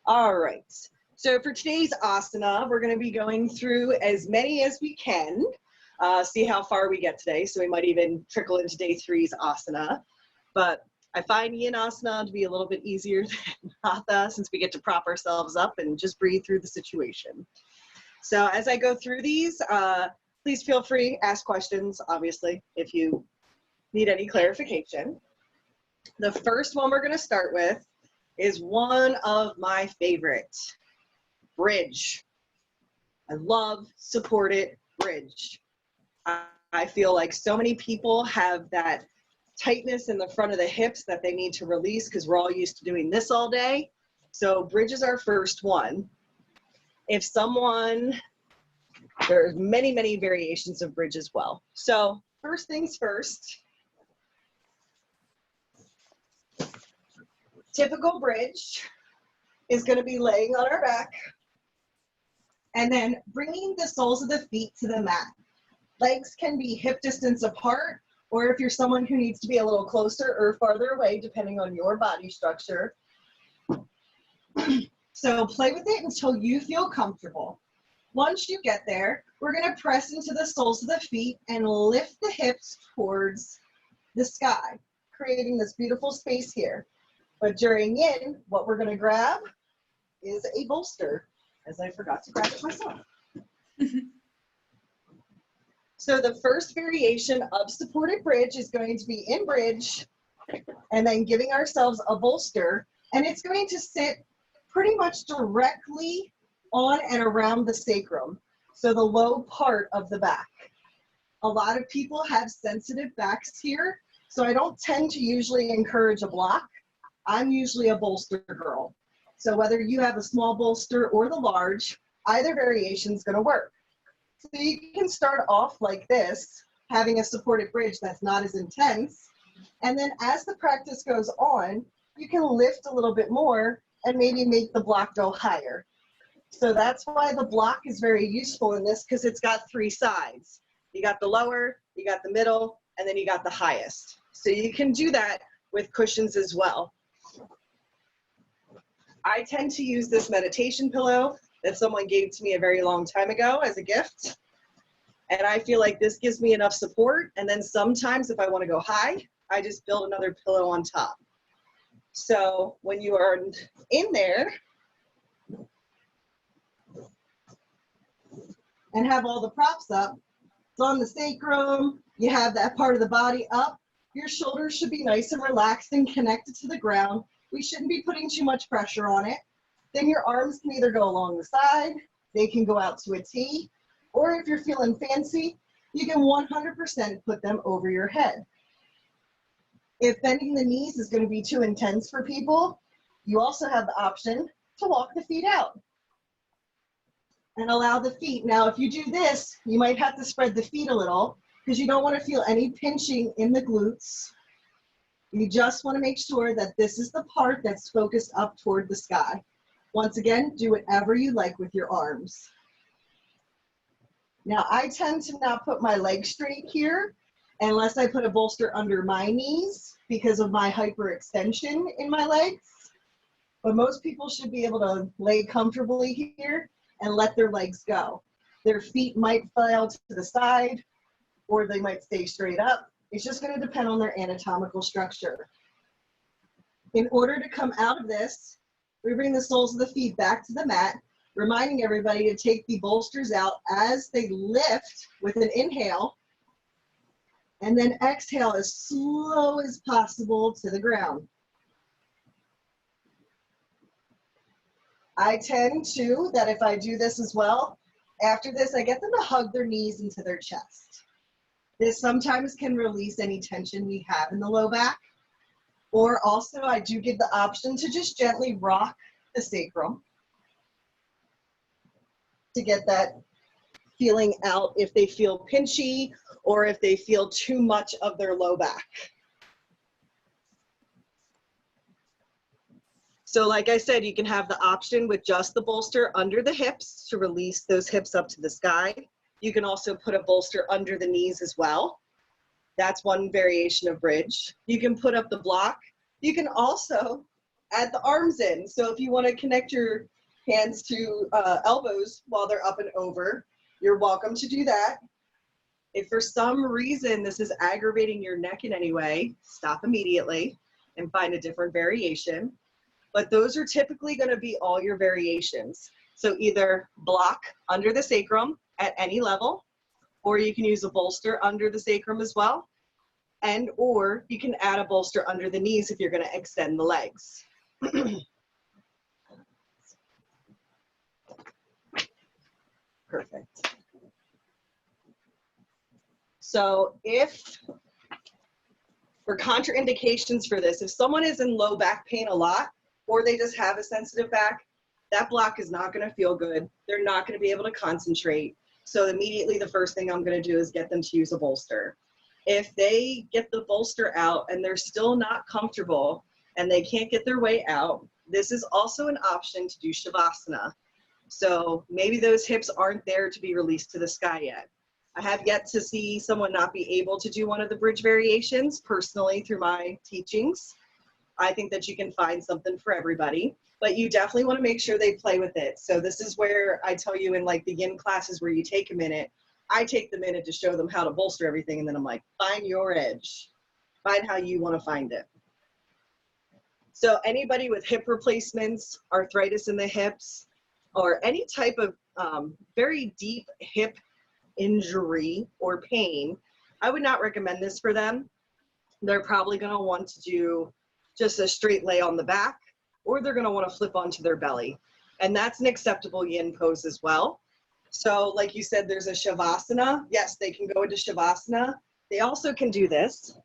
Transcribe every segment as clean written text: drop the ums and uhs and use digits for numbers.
All right. So for today's asana, we're going to be going through as many as we can, see how far we get today. So we might even trickle into day 3's asana. But I find yin asana to be a little bit easier than hatha, since we get to prop ourselves up and just breathe through the situation. So as I go through these, please feel free to ask questions, obviously, if you need any clarification. The first one we're going to start with is one of my favorites, bridge. I love supported bridge. I feel like so many people have that tightness in the front of the hips that they need to release because we're all used to doing this all day. So bridge is our first one. If someone, there's many, many variations of bridge as well. So first things first, typical bridge is going to be laying on our back and then bringing the soles of the feet to the mat. Legs can be hip distance apart, or if you're someone who needs to be a little closer or farther away, depending on your body structure. So play with it until you feel comfortable. Once you get there, we're going to press into the soles of the feet and lift the hips towards the sky, creating this beautiful space here. But during yin, what we're going to grab is a bolster, as I forgot to grab it myself. So the first variation of supported bridge is going to be in bridge and then giving ourselves a bolster, and it's going to sit pretty much directly on and around the sacrum, so the low part of the back. A lot of people have sensitive backs here, so I don't tend to usually encourage a block. I'm usually a bolster girl. So whether you have a small bolster or the large, either variation is going to work. So you can start off like this, having a supported bridge that's not as intense. And then as the practice goes on, you can lift a little bit more and maybe make the block go higher. So that's why the block is very useful in this, because it's got 3 sides. You got the lower, you got the middle, and then you got the highest. So you can do that with cushions as well. I tend to use this meditation pillow that someone gave to me a very long time ago as a gift. And I feel like this gives me enough support. And then sometimes if I want to go high, I just build another pillow on top. So when you are in there and have all the props up, it's on the sacrum, you have that part of the body up, your shoulders should be nice and relaxed and connected to the ground. We shouldn't be putting too much pressure on it. Then your arms can either go along the side, they can go out to a T, or if you're feeling fancy, you can 100% put them over your head. If bending the knees is going to be too intense for people, you also have the option to walk the feet out and allow the feet. Now, if you do this, you might have to spread the feet a little because you don't want to feel any pinching in the glutes. You just want to make sure that this is the part that's focused up toward the sky. Once again, do whatever you like with your arms. Now, I tend to not put my legs straight here unless I put a bolster under my knees because of my hyperextension in my legs. But most people should be able to lay comfortably here and let their legs go. Their feet might fall to the side or they might stay straight up. It's just going to depend on their anatomical structure. In order to come out of this, we bring the soles of the feet back to the mat, reminding everybody to take the bolsters out as they lift with an inhale, and then exhale as slow as possible to the ground. I tend to, that if I do this as well, after this, I get them to hug their knees into their chest. This sometimes can release any tension we have in the low back. Or also, I do give the option to just gently rock the sacrum to get that feeling out if they feel pinchy or if they feel too much of their low back. So like I said, you can have the option with just the bolster under the hips to release those hips up to the sky. You can also put a bolster under the knees as well. That's one variation of bridge. You can put up the block. You can also add the arms in. So if you want to connect your hands to elbows while they're up and over, you're welcome to do that. If for some reason this is aggravating your neck in any way, stop immediately and find a different variation. But those are typically going to be all your variations. So either block under the sacrum at any level, or you can use a bolster under the sacrum as well. And or you can add a bolster under the knees if you're going to extend the legs. Perfect. So for contraindications for this, if someone is in low back pain a lot, or they just have a sensitive back, that block is not going to feel good. They're not going to be able to concentrate. So immediately the first thing I'm going to do is get them to use a bolster. If they get the bolster out and they're still not comfortable and they can't get their way out, this is also an option to do Shavasana. So maybe those hips aren't there to be released to the sky yet. I have yet to see someone not be able to do one of the bridge variations personally through my teachings. I think that you can find something for everybody, but you definitely want to make sure they play with it. So this is where I tell you in like the yin classes where you take a minute, I take the minute to show them how to bolster everything. And then I'm like, find your edge, find how you want to find it. So anybody with hip replacements, arthritis in the hips, or any type of very deep hip injury or pain, I would not recommend this for them. They're probably going to want to do just a straight lay on the back, or they're going to want to flip onto their belly. And that's an acceptable yin pose as well. So like you said, there's a Shavasana. Yes, they can go into Shavasana. They also can do this,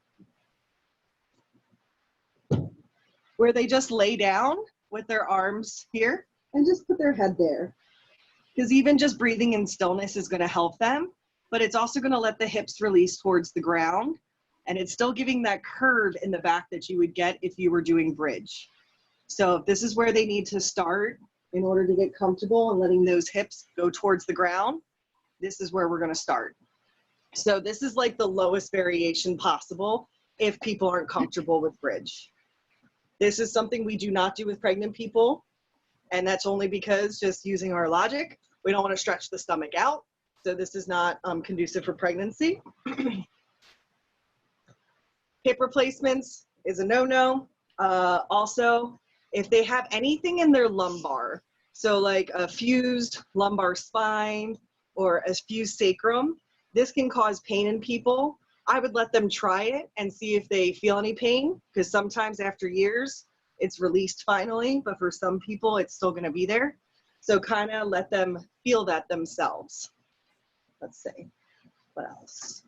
where they just lay down with their arms here and just put their head there. Because even just breathing in stillness is going to help them, but it's also going to let the hips release towards the ground. And it's still giving that curve in the back that you would get if you were doing bridge. So if this is where they need to start in order to get comfortable and letting those hips go towards the ground, this is where we're going to start. So this is like the lowest variation possible if people aren't comfortable with bridge. This is something we do not do with pregnant people. And that's only because, just using our logic, we don't want to stretch the stomach out. So this is not conducive for pregnancy. Hip replacements is a no-no. Also, if they have anything in their lumbar, so like a fused lumbar spine or a fused sacrum, this can cause pain in people. I would let them try it and see if they feel any pain, because sometimes after years, it's released finally, but for some people, it's still going to be there. So kind of let them feel that themselves. Let's see, what else?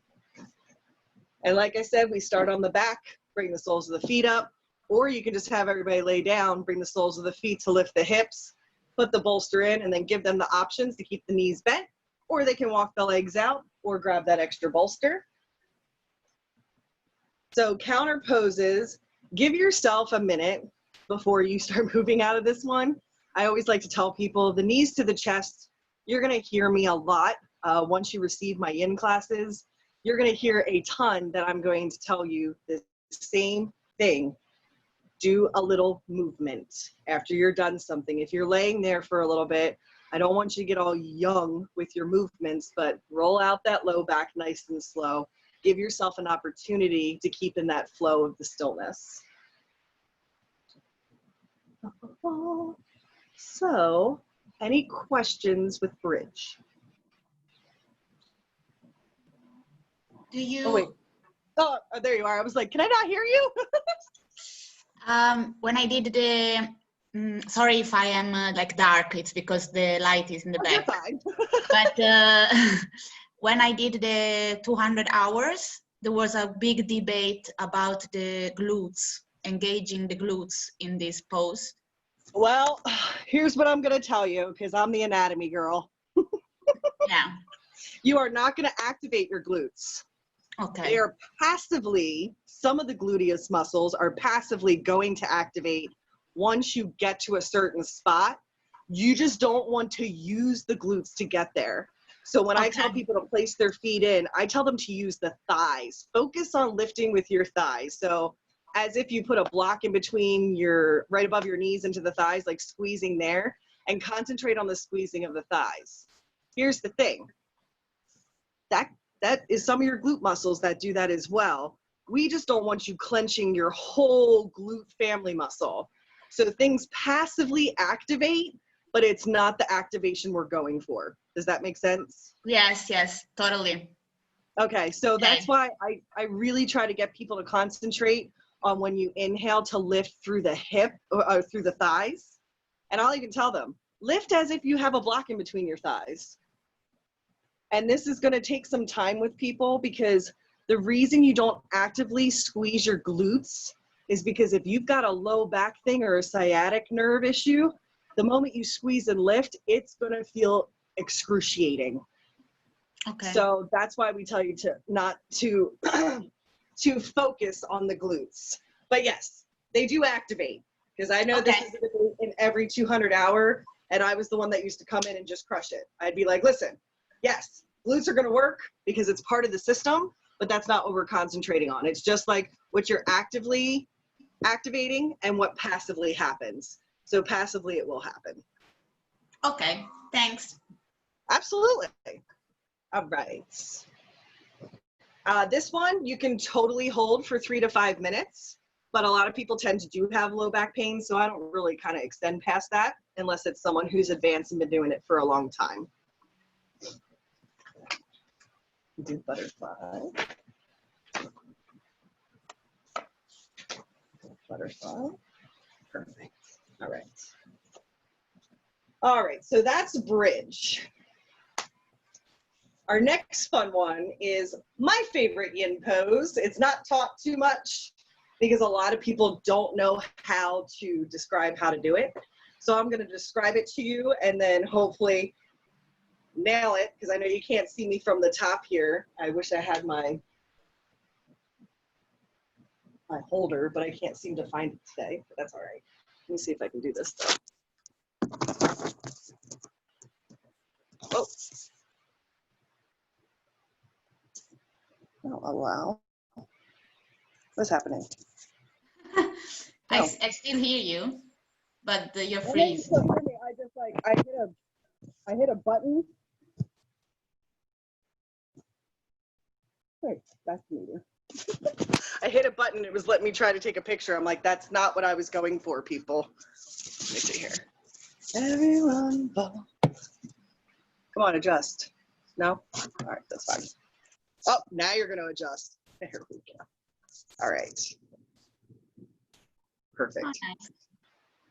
And like I said, we start on the back, bring the soles of the feet up, or you can just have everybody lay down, bring the soles of the feet to lift the hips, put the bolster in, and then give them the options to keep the knees bent, or they can walk the legs out or grab that extra bolster. So counter poses, give yourself a minute before you start moving out of this one. I always like to tell people the knees to the chest, you're going to hear me a lot once you receive my yin classes. You're going to hear a ton that I'm going to tell you the same thing. Do a little movement after you're done something. If you're laying there for a little bit, I don't want you to get all young with your movements, but roll out that low back nice and slow. Give yourself an opportunity to keep in that flow of the stillness. So, any questions with bridge? Do you? Oh, wait. Oh, there you are. I was like, can I not hear you? When I did the, sorry if I am like dark, it's because the light is in the back. You're fine. But when I did the 200 hours, there was a big debate about the glutes, engaging the glutes in this pose. Well, here's what I'm going to tell you, because I'm the anatomy girl. Yeah. You are not going to activate your glutes. Okay. They are passively, some of the gluteus muscles are passively going to activate once you get to a certain spot. You just don't want to use the glutes to get there. So when I tell people to place their feet in, I tell them to use the thighs. Focus on lifting with your thighs. So as if you put a block in between your, right above your knees into the thighs, like squeezing there, and concentrate on the squeezing of the thighs. Here's the thing. That is some of your glute muscles that do that as well. We just don't want you clenching your whole glute family muscle. So things passively activate, but it's not the activation we're going for. Does that make sense? Yes, yes, totally. Okay, so that's why I really try to get people to concentrate on when you inhale to lift through the hip or through the thighs. And I'll even tell them, lift as if you have a block in between your thighs. And this is going to take some time with people, because the reason you don't actively squeeze your glutes is because if you've got a low back thing or a sciatic nerve issue, the moment you squeeze and lift, it's going to feel excruciating. Okay. So that's why we tell you to not to to focus on the glutes. But yes, they do activate, because I know this is in every 200 hour, and I was the one that used to come in and just crush it. I'd be like, listen, yes, glutes are going to work because it's part of the system, but that's not what we're concentrating on. It's just like what you're actively activating and what passively happens. So passively it will happen. Okay, thanks. Absolutely. All right. This one you can totally hold for 3 to 5 minutes, but a lot of people tend to do have low back pain, so I don't really kind of extend past that unless it's someone who's advanced and been doing it for a long time. Do butterfly. Butterfly. Perfect. All right. All right, so that's bridge. Our next fun one is my favorite yin pose. It's not taught too much because a lot of people don't know how to describe how to do it. So I'm going to describe it to you and then hopefully nail it, because I know you can't see me from the top here. I wish I had my holder, but I can't seem to find it today, but that's all right. Let me see if I can do this though. Oh. Don't allow. What's happening? I still hear you, but you're So freeze. I just like, I hit a button. Wait, back to meter. I hit a button, it was letting me try to take a picture. I'm like, that's not what I was going for, people. Let me see here. Everyone, come on, adjust. No? All right, that's fine. Oh, now you're going to adjust. Here we go. All right. Perfect. Oh, nice.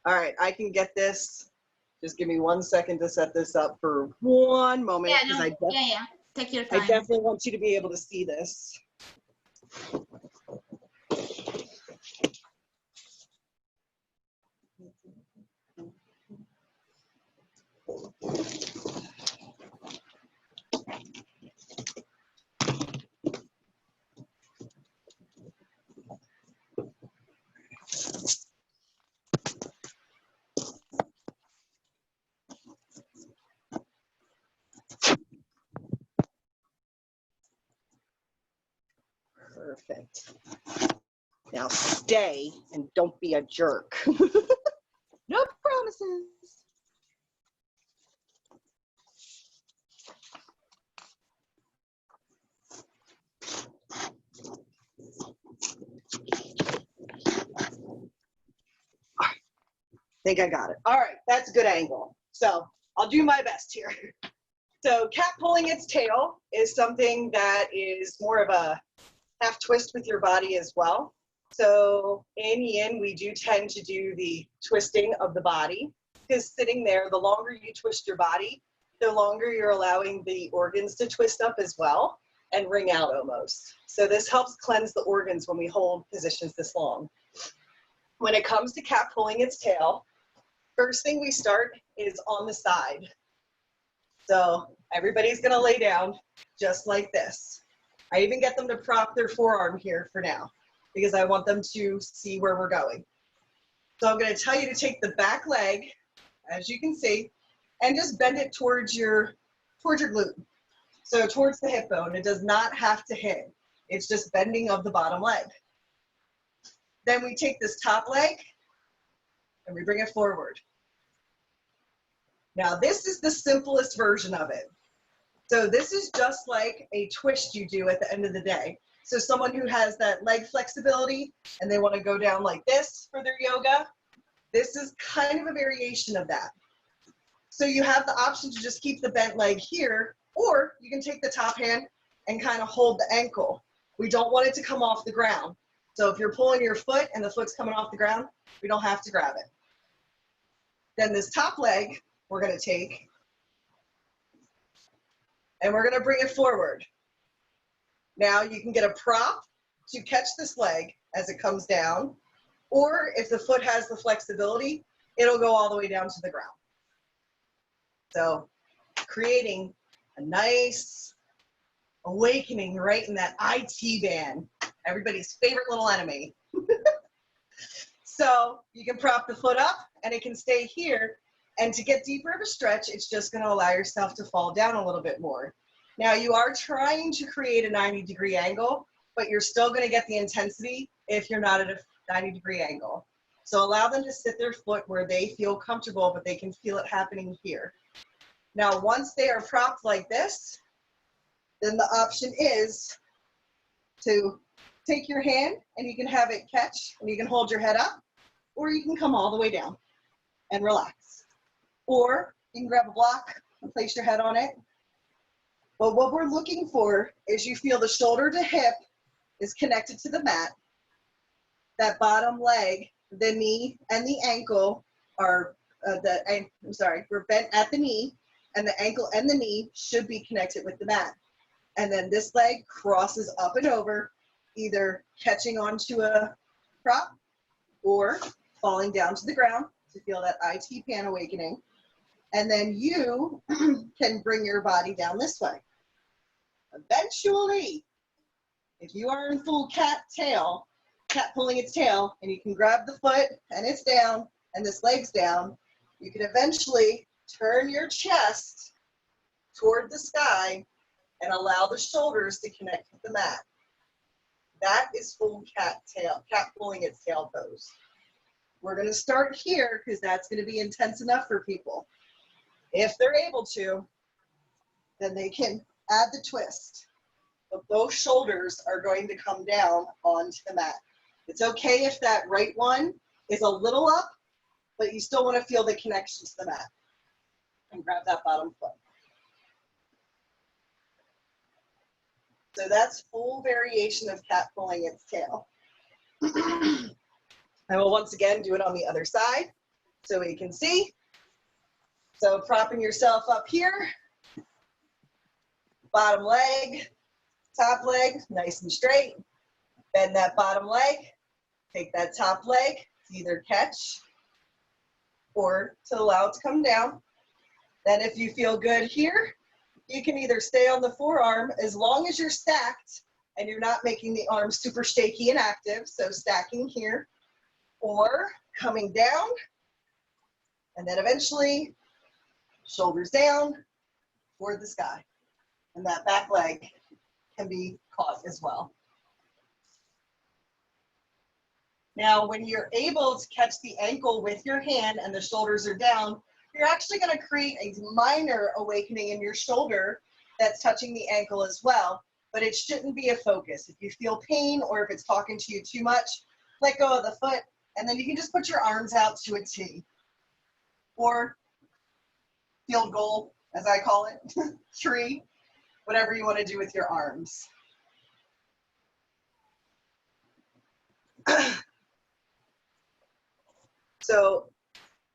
All right, I can get this. Just give me 1 second to set this up for one moment. Yeah, no, yeah. Take your time. I definitely want you to be able to see this. Perfect. Now stay and don't be a jerk. No promises. All right. Think I got it. All right, that's a good angle. So I'll do my best here. So cat pulling its tail is something that is more of a half twist with your body as well. So in yin, we do tend to do the twisting of the body, because sitting there, the longer you twist your body, the longer you're allowing the organs to twist up as well and wring out almost. So this helps cleanse the organs when we hold positions this long. When it comes to cat pulling its tail, first thing we start is on the side. So everybody's gonna lay down just like this. I even get them to prop their forearm here for now, because I want them to see where we're going. So I'm going to tell you to take the back leg, as you can see, and just bend it towards your glute. So towards the hip bone. It does not have to hit. It's just bending of the bottom leg. Then we take this top leg and we bring it forward. Now this is the simplest version of it. So this is just like a twist you do at the end of the day. So someone who has that leg flexibility and they want to go down like this for their yoga, this is kind of a variation of that. So you have the option to just keep the bent leg here, or you can take the top hand and kind of hold the ankle. We don't want it to come off the ground. So if you're pulling your foot and the foot's coming off the ground, we don't have to grab it. Then this top leg, we're going to take, and we're going to bring it forward. Now you can get a prop to catch this leg as it comes down, or if the foot has the flexibility, it'll go all the way down to the ground. So creating a nice awakening right in that IT band, everybody's favorite little enemy. So you can prop the foot up and it can stay here. And to get deeper of a stretch, it's just going to allow yourself to fall down a little bit more. Now you are trying to create a 90-degree angle, but you're still going to get the intensity if you're not at a 90-degree angle. So allow them to sit their foot where they feel comfortable, but they can feel it happening here. Now, once they are propped like this, then the option is to take your hand and you can have it catch and you can hold your head up, or you can come all the way down and relax. Or you can grab a block and place your head on it. But what we're looking for is you feel the shoulder to hip is connected to the mat. That bottom leg, the knee and the ankle are, we're bent at the knee, and the ankle and the knee should be connected with the mat. And then this leg crosses up and over, either catching onto a prop or falling down to the ground to feel that IT pan awakening. And then you can bring your body down this way. Eventually, if you are in full cat pulling its tail, and you can grab the foot and it's down and this leg's down, you can eventually turn your chest toward the sky and allow the shoulders to connect with the mat. That is full cat pulling its tail pose. We're going to start here because that's going to be intense enough for people. If they're able to, then they can add the twist. But both shoulders are going to come down onto the mat. It's okay if that right one is a little up, but you still want to feel the connection to the mat. And grab that bottom foot. So that's full variation of cat pulling its tail. I will once again do it on the other side so we can see. So propping yourself up here, bottom leg, top leg, nice and straight. Bend that bottom leg, take that top leg to either catch or to allow it to come down. Then if you feel good here, you can either stay on the forearm as long as you're stacked and you're not making the arm super shaky and active, so stacking here, or coming down, and then eventually shoulders down toward the sky. And that back leg can be caught as well. Now, when you're able to catch the ankle with your hand and the shoulders are down, you're actually going to create a minor awakening in your shoulder that's touching the ankle as well, but it shouldn't be a focus. If you feel pain or if it's talking to you too much, let go of the foot, and then you can just put your arms out to a T. Or field goal, as I call it, tree, whatever you want to do with your arms. So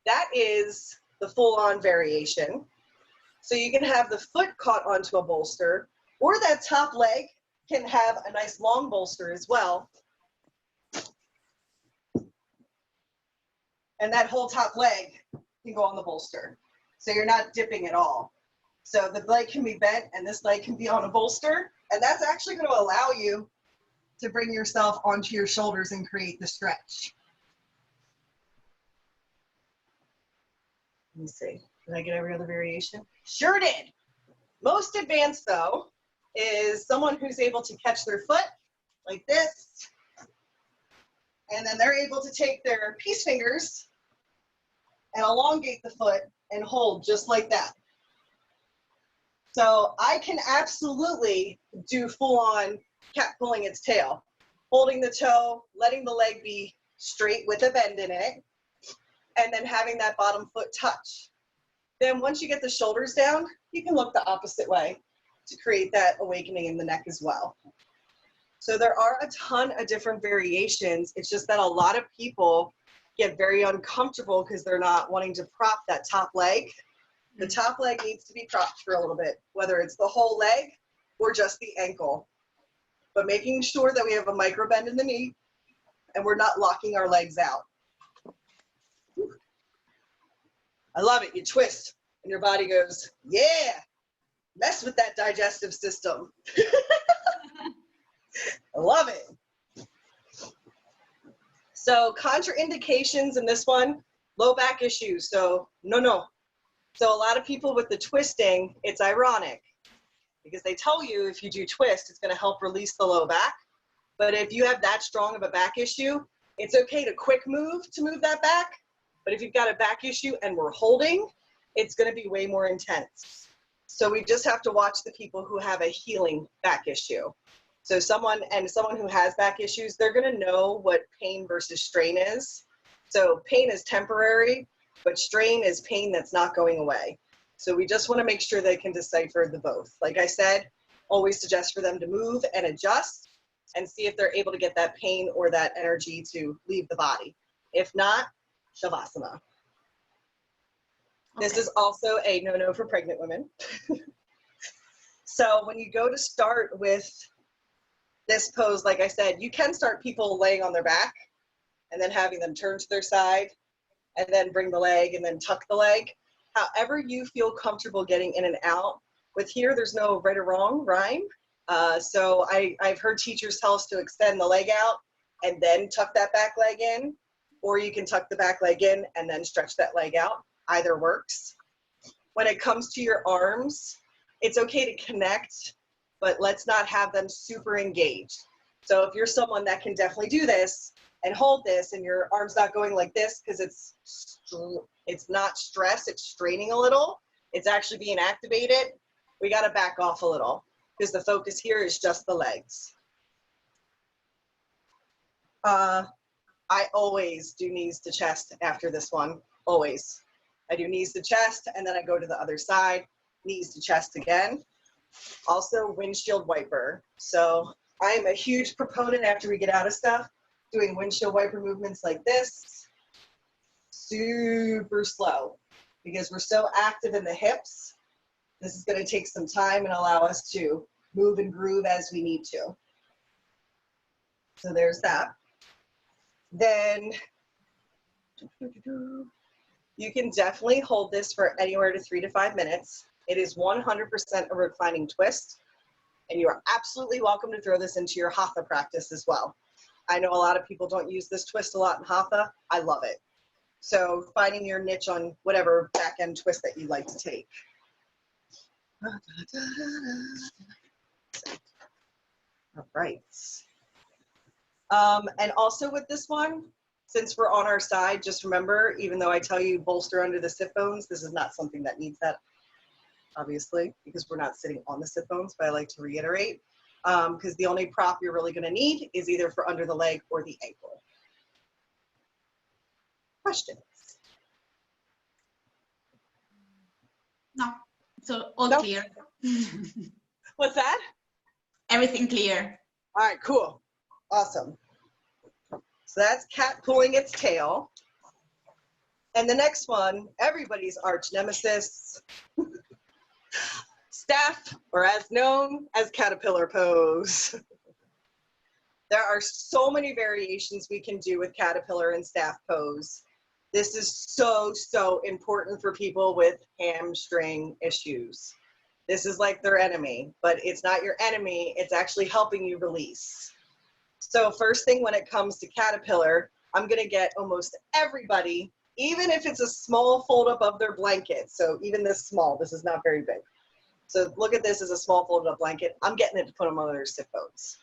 that is the full-on variation. So you can have the foot caught onto a bolster, or that top leg can have a nice long bolster as well. And that whole top leg can go on the bolster. So you're not dipping at all. So the leg can be bent and this leg can be on a bolster, and that's actually going to allow you to bring yourself onto your shoulders and create the stretch. Let me see, did I get every other variation? Sure did. Most advanced though is someone who's able to catch their foot like this And then they're able to take their peace fingers and elongate the foot and hold just like that. So I can absolutely do full-on cat pulling its tail, holding the toe, letting the leg be straight with a bend in it, and then having that bottom foot touch. Then once you get the shoulders down, you can look the opposite way to create that awakening in the neck as well. So there are a ton of different variations. It's just that a lot of people get very uncomfortable because they're not wanting to prop that top leg. The top leg needs to be propped for a little bit, whether it's the whole leg or just the ankle. But making sure that we have a micro bend in the knee and we're not locking our legs out. Whew. I love it. You twist and your body goes, yeah, mess with that digestive system. I love it. So contraindications in this one, low back issues. So no. So a lot of people with the twisting, it's ironic because they tell you if you do twist, it's going to help release the low back. But if you have that strong of a back issue, it's okay to quick move to move that back. But if you've got a back issue and we're holding, it's going to be way more intense. So we just have to watch the people who have a healing back issue. So someone who has back issues, they're going to know what pain versus strain is. So pain is temporary, but strain is pain that's not going away. So we just want to make sure they can decipher the both. Like I said, always suggest for them to move and adjust and see if they're able to get that pain or that energy to leave the body. If not, Shavasana. Okay. This is also a no-no for pregnant women. So when you go to start with this pose, like I said, you can start people laying on their back and then having them turn to their side and then bring the leg and then tuck the leg. However you feel comfortable getting in and out. With here, there's no right or wrong rhyme. So I've heard teachers tell us to extend the leg out and then tuck that back leg in, or you can tuck the back leg in and then stretch that leg out. Either works. When it comes to your arms, it's okay to connect, but let's not have them super engaged. So if you're someone that can definitely do this and hold this and your arm's not going like this because it's not stress, it's straining a little, it's actually being activated, we got to back off a little because the focus here is just the legs. I always do knees to chest after this one, always. I do knees to chest and then I go to the other side, knees to chest again. Also windshield wiper. So I am a huge proponent after we get out of stuff, doing windshield wiper movements like this, super slow, because we're so active in the hips. This is going to take some time and allow us to move and groove as we need to. So there's that. Then you can definitely hold this for anywhere to 3 to 5 minutes. It is 100% a reclining twist, and you are absolutely welcome to throw this into your hatha practice as well. I know a lot of people don't use this twist a lot in hatha. I love it. So finding your niche on whatever back end twist that you like to take. All right. And also with this one, since we're on our side, just remember, even though I tell you bolster under the sit bones, this is not something that needs that, obviously, because we're not sitting on the sit bones, but I like to reiterate, because the only prop you're really going to need is either for under the leg or the ankle. Questions? No, so all clear. What's that? Everything clear. All right, cool. Awesome. So that's cat pulling its tail. And the next one, everybody's arch nemesis, staff, or as known as caterpillar pose. There are so many variations we can do with caterpillar and staff pose. This is so, so important for people with hamstring issues. This is like their enemy, but it's not your enemy. It's actually helping you release. So first thing when it comes to caterpillar, I'm going to get almost everybody, even if it's a small fold up of their blanket. So even this small, this is not very big. So look at this as a small folded up blanket. I'm getting it to put them on their sit bones.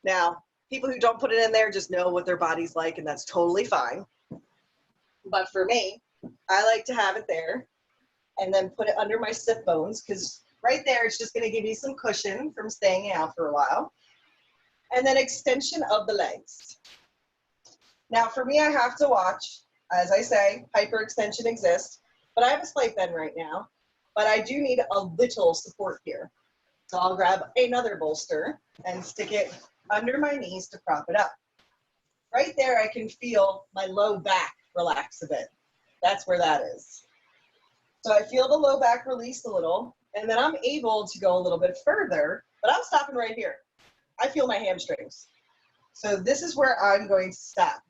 Now, People who don't put it in there just know what their body's like, and that's totally fine. But for me, I like to have it there and then put it under my sit bones, because right there, it's just gonna give you some cushion from staying out for a while. And then extension of the legs. Now for me, I have to watch, as I say, hyperextension exists, but I have a slight bend right now, but I do need a little support here. So I'll grab another bolster and stick it under my knees to prop it up. Right there, I can feel my low back relax a bit. That's where that is. So I feel the low back release a little, and then I'm able to go a little bit further, but I'm stopping right here. I feel my hamstrings. So this is where I'm going to stop.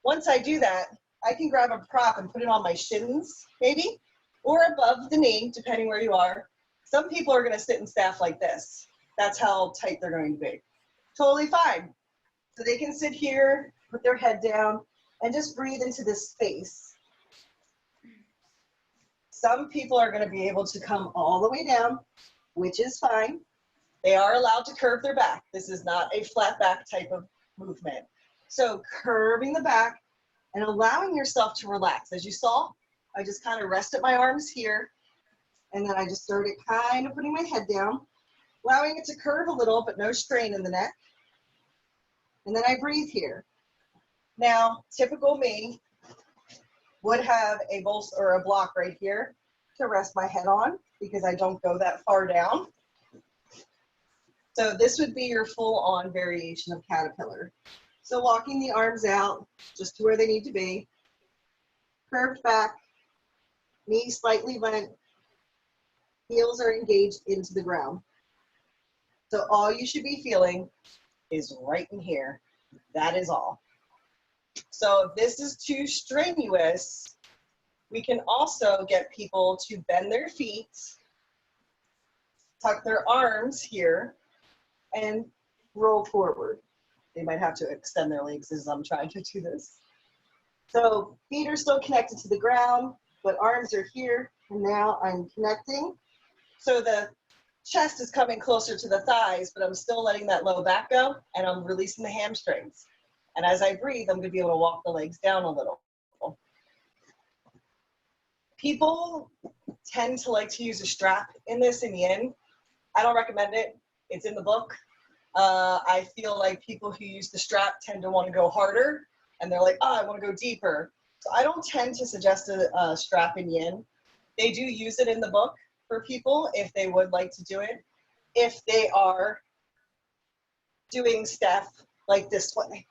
Once I do that, I can grab a prop and put it on my shins, maybe, or above the knee, depending where you are. Some people are gonna sit and staff like this. That's how tight they're going to be. Totally fine. So they can sit here, put their head down, and just breathe into this space. Some people are gonna be able to come all the way down, which is fine. They are allowed to curve their back. This is not a flat back type of movement. So curving the back and allowing yourself to relax. As you saw, I just kind of rested my arms here, and then I just started kind of putting my head down, allowing it to curve a little, but no strain in the neck. And then I breathe here. Now, typical me would have a bolster or a block right here to rest my head on, because I don't go that far down. So this would be your full-on variation of caterpillar. So walking the arms out just to where they need to be, curved back, knees slightly bent, heels are engaged into the ground. So all you should be feeling is right in here. That is all. So if this is too strenuous, we can also get people to bend their feet, tuck their arms here, and roll forward. They might have to extend their legs as I'm trying to do this. So feet are still connected to the ground, but arms are here, and now I'm connecting. So the chest is coming closer to the thighs, but I'm still letting that low back go, and I'm releasing the hamstrings. And as I breathe, I'm gonna be able to walk the legs down a little. People tend to like to use a strap in this in yin. I don't recommend it. It's in the book. I feel like people who use the strap tend to want to go harder, and they're like, oh, I want to go deeper. So I don't tend to suggest a strap in yin. They do use it in the book for people if they would like to do it. If they are doing stuff like this way.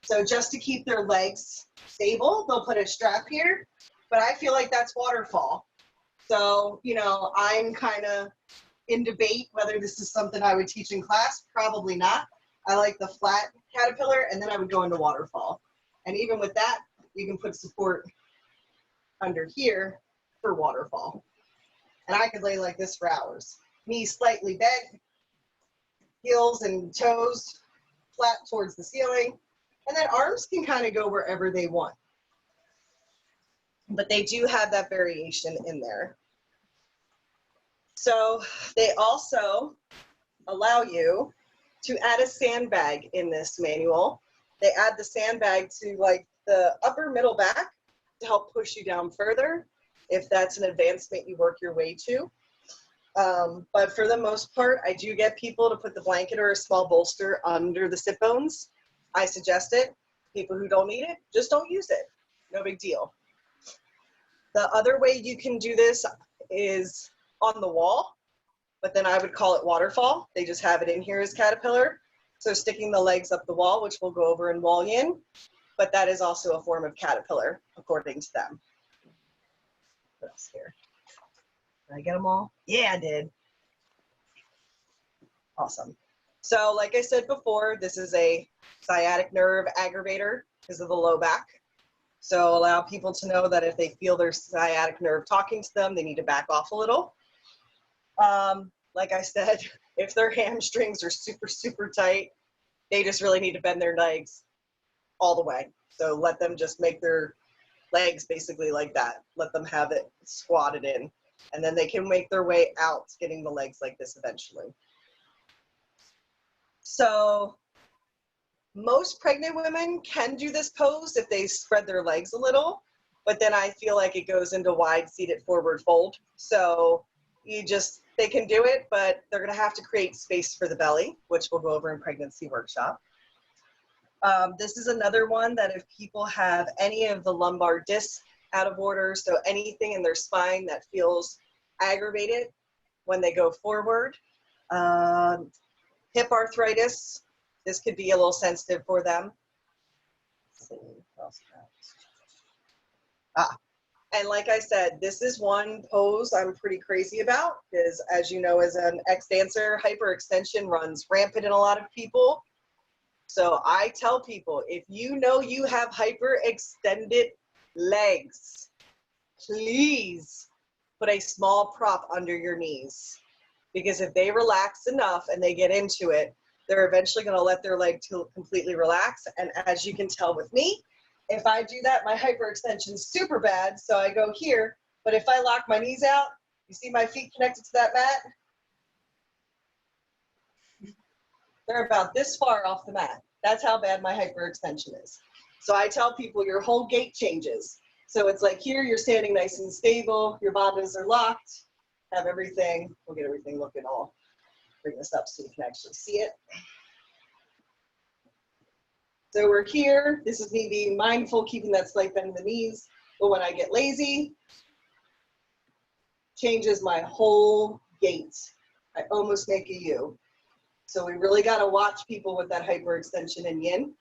So just to keep their legs stable, they'll put a strap here, but I feel like that's waterfall. So, you know, I'm kind of in debate whether this is something I would teach in class. Probably not. I like the flat caterpillar, and then I would go into waterfall. And even with that, you can put support under here for waterfall. And I could lay like this for hours. Knees slightly bent, heels and toes flat towards the ceiling. And then arms can kind of go wherever they want. But they do have that variation in there. So they also allow you to add a sandbag in this manual. They add the sandbag to like the upper middle back to help push you down further, if that's an advancement you work your way to. But for the most part, I do get people to put the blanket or a small bolster under the sit bones. I suggest it. People who don't need it, just don't use it. No big deal. The other way you can do this is on the wall, but then I would call it waterfall. They just have it in here as caterpillar. So sticking the legs up the wall, which we'll go over in wall yin, but that is also a form of caterpillar, according to them. What else here? Did I get them all? Yeah, I did. Awesome. So like I said before, this is a sciatic nerve aggravator because of the low back. So allow people to know that if they feel their sciatic nerve talking to them, they need to back off a little. Like I said, if their hamstrings are super, super tight, they just really need to bend their legs all the way. So let them just make their legs basically like that. Let them have it squatted in. And then they can make their way out, getting the legs like this eventually. So Most pregnant women can do this pose if they spread their legs a little, but then I feel like it goes into wide seated forward fold. So they can do it, but they're gonna have to create space for the belly, which we'll go over in pregnancy workshop. This is another one that if people have any of the lumbar disc out of order, so anything in their spine that feels aggravated when they go forward, hip arthritis, this could be a little sensitive for them. And like I said, this is one pose I'm pretty crazy about because, as you know, as an ex-dancer, hyperextension runs rampant in a lot of people. So I tell people, if you know you have hyperextended legs, please put a small prop under your knees. Because if they relax enough and they get into it, they're eventually going to let their leg completely relax. And as you can tell with me, if I do that, my hyperextension is super bad. So I go here. But if I lock my knees out, you see my feet connected to that mat? They're about this far off the mat. That's how bad my hyperextension is. So I tell people your whole gait changes. So it's like here, you're standing nice and stable. Your bottoms are locked. Have everything. We'll get everything looking all. Bring this up so you can actually see it. So we're here. This is me being mindful, keeping that slight bend in the knees. But when I get lazy, changes my whole gait. I almost make a U. So we really got to watch people with that hyperextension in yin.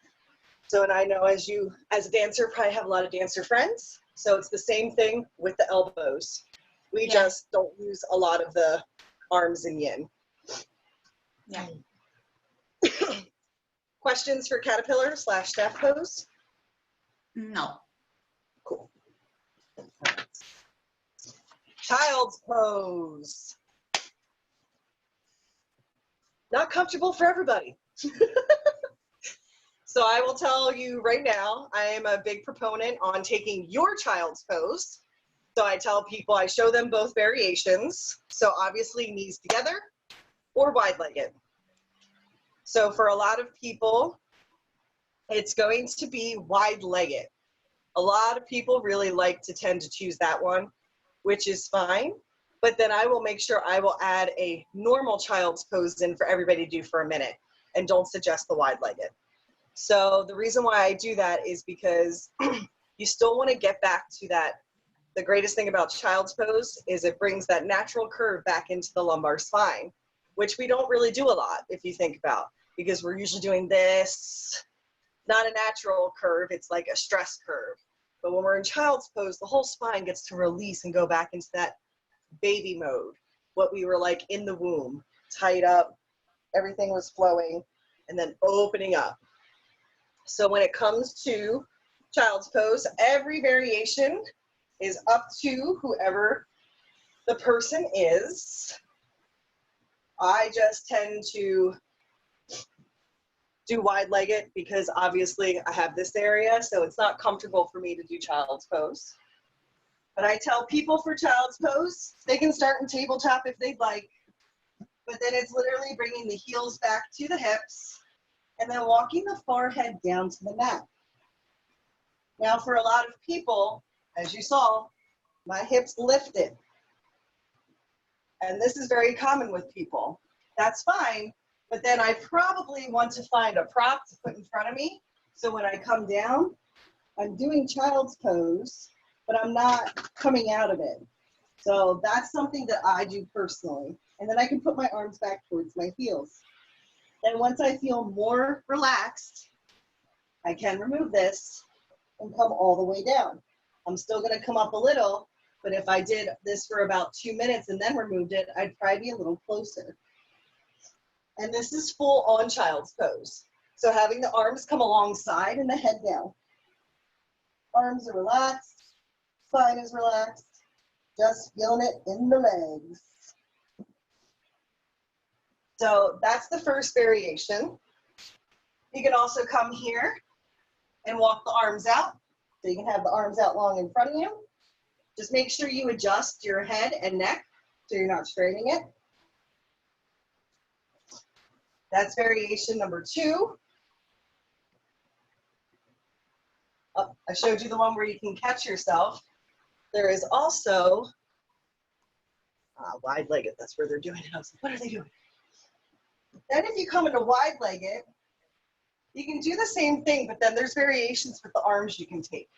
So, and I know as a dancer, probably have a lot of dancer friends. So it's the same thing with the elbows. We just don't use a lot of the arms in yin. Yeah. Questions for caterpillar / staff pose? No. Cool. Child's pose. Not comfortable for everybody. So I will tell you right now, I am a big proponent on taking your child's pose. So I tell people, I show them both variations. So obviously knees together or wide-legged. So for a lot of people, it's going to be wide-legged. A lot of people really like to tend to choose that one, which is fine. But then I will make sure I will add a normal child's pose in for everybody to do for a minute and don't suggest the wide-legged. So the reason why I do that is because you still want to get back to that. The greatest thing about child's pose is it brings that natural curve back into the lumbar spine, which we don't really do a lot if you think about, because we're usually doing this, not a natural curve, it's like a stress curve. But when we're in child's pose, the whole spine gets to release and go back into that baby mode, what we were like in the womb, tight up, everything was flowing, and then opening up. So when it comes to child's pose, every variation is up to whoever the person is. I just tend to do wide-legged because obviously I have this area, so it's not comfortable for me to do child's pose. But I tell people for child's pose, they can start in tabletop if they'd like, but then it's literally bringing the heels back to the hips and then walking the forehead down to the mat. Now for a lot of people, as you saw, my hips lifted. And this is very common with people. That's fine, but then I probably want to find a prop to put in front of me. So when I come down, I'm doing child's pose, but I'm not coming out of it. So that's something that I do personally. And then I can put my arms back towards my heels. Then once I feel more relaxed, I can remove this and come all the way down. I'm still gonna come up a little, but if I did this for about 2 minutes and then removed it, I'd probably be a little closer. And this is full on child's pose. So having the arms come alongside and the head down. Arms are relaxed, spine is relaxed, just feeling it in the legs. So that's the first variation. You can also come here and walk the arms out. So you can have the arms out long in front of you. Just make sure you adjust your head and neck so you're not straightening it. That's variation number 2. I showed you the one where you can catch yourself. There is also wide-legged. That's where they're doing it. I was like, what are they doing? Then if you come into wide-legged, you can do the same thing, but then there's variations with the arms you can take.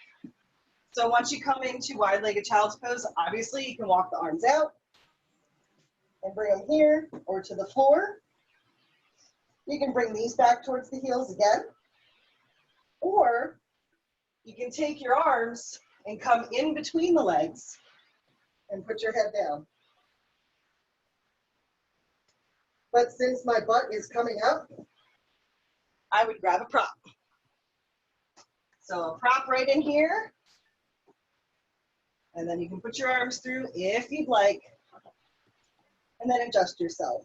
So once you come into wide-legged child's pose, obviously you can walk the arms out and bring them here or to the floor. You can bring these back towards the heels again. Or you can take your arms and come in between the legs and put your head down. But since my butt is coming up, I would grab a prop. So a prop right in here. And then you can put your arms through if you'd like. And then adjust yourself.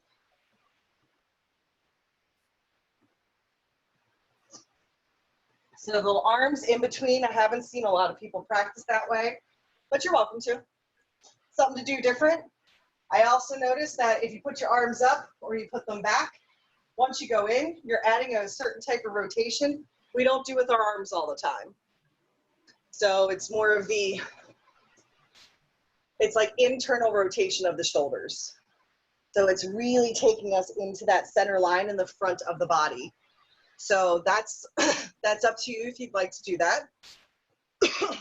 So the little arms in between, I haven't seen a lot of people practice that way, but you're welcome to. Something to do different. I also noticed that if you put your arms up or you put them back, once you go in, you're adding a certain type of rotation. We don't do with our arms all the time. So it's more of the, it's like internal rotation of the shoulders. So it's really taking us into that center line in the front of the body. So that's up to you if you'd like to do that.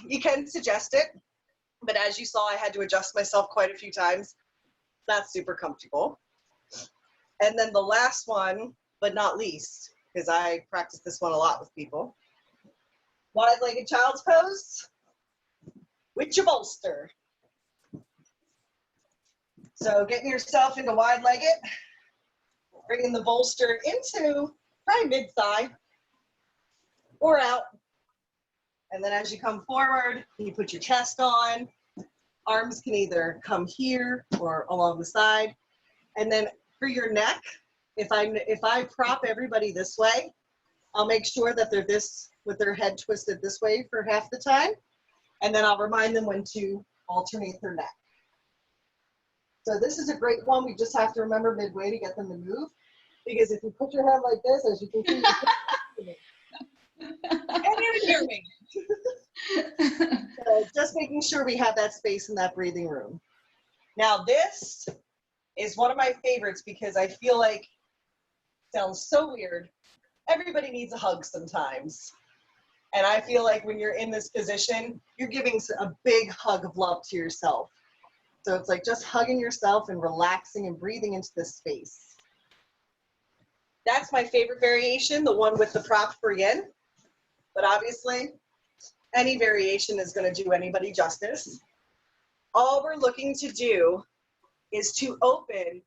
You can suggest it, but as you saw, I had to adjust myself quite a few times. Not super comfortable. And then the last one, but not least, because I practice this one a lot with people. Wide-legged child's pose with your bolster. So getting yourself into wide-legged, bringing the bolster into probably mid-thigh or out. And then as you come forward, you put your chest on. Arms can either come here or along the side. And then for your neck, if I prop everybody this way, I'll make sure that they're this with their head twisted this way for half the time. And then I'll remind them when to alternate their neck. So this is a great one. We just have to remember midway to get them to move. Because if you put your head like this, as you can see, and you didn't hear me. So just making sure we have that space in that breathing room. Now this is one of my favorites because I feel like, it sounds so weird, everybody needs a hug sometimes. And I feel like when you're in this position, you're giving a big hug of love to yourself. So it's like just hugging yourself and relaxing and breathing into this space. That's my favorite variation, the one with the prop for yin. But obviously, any variation is going to do anybody justice. All we're looking to do is to open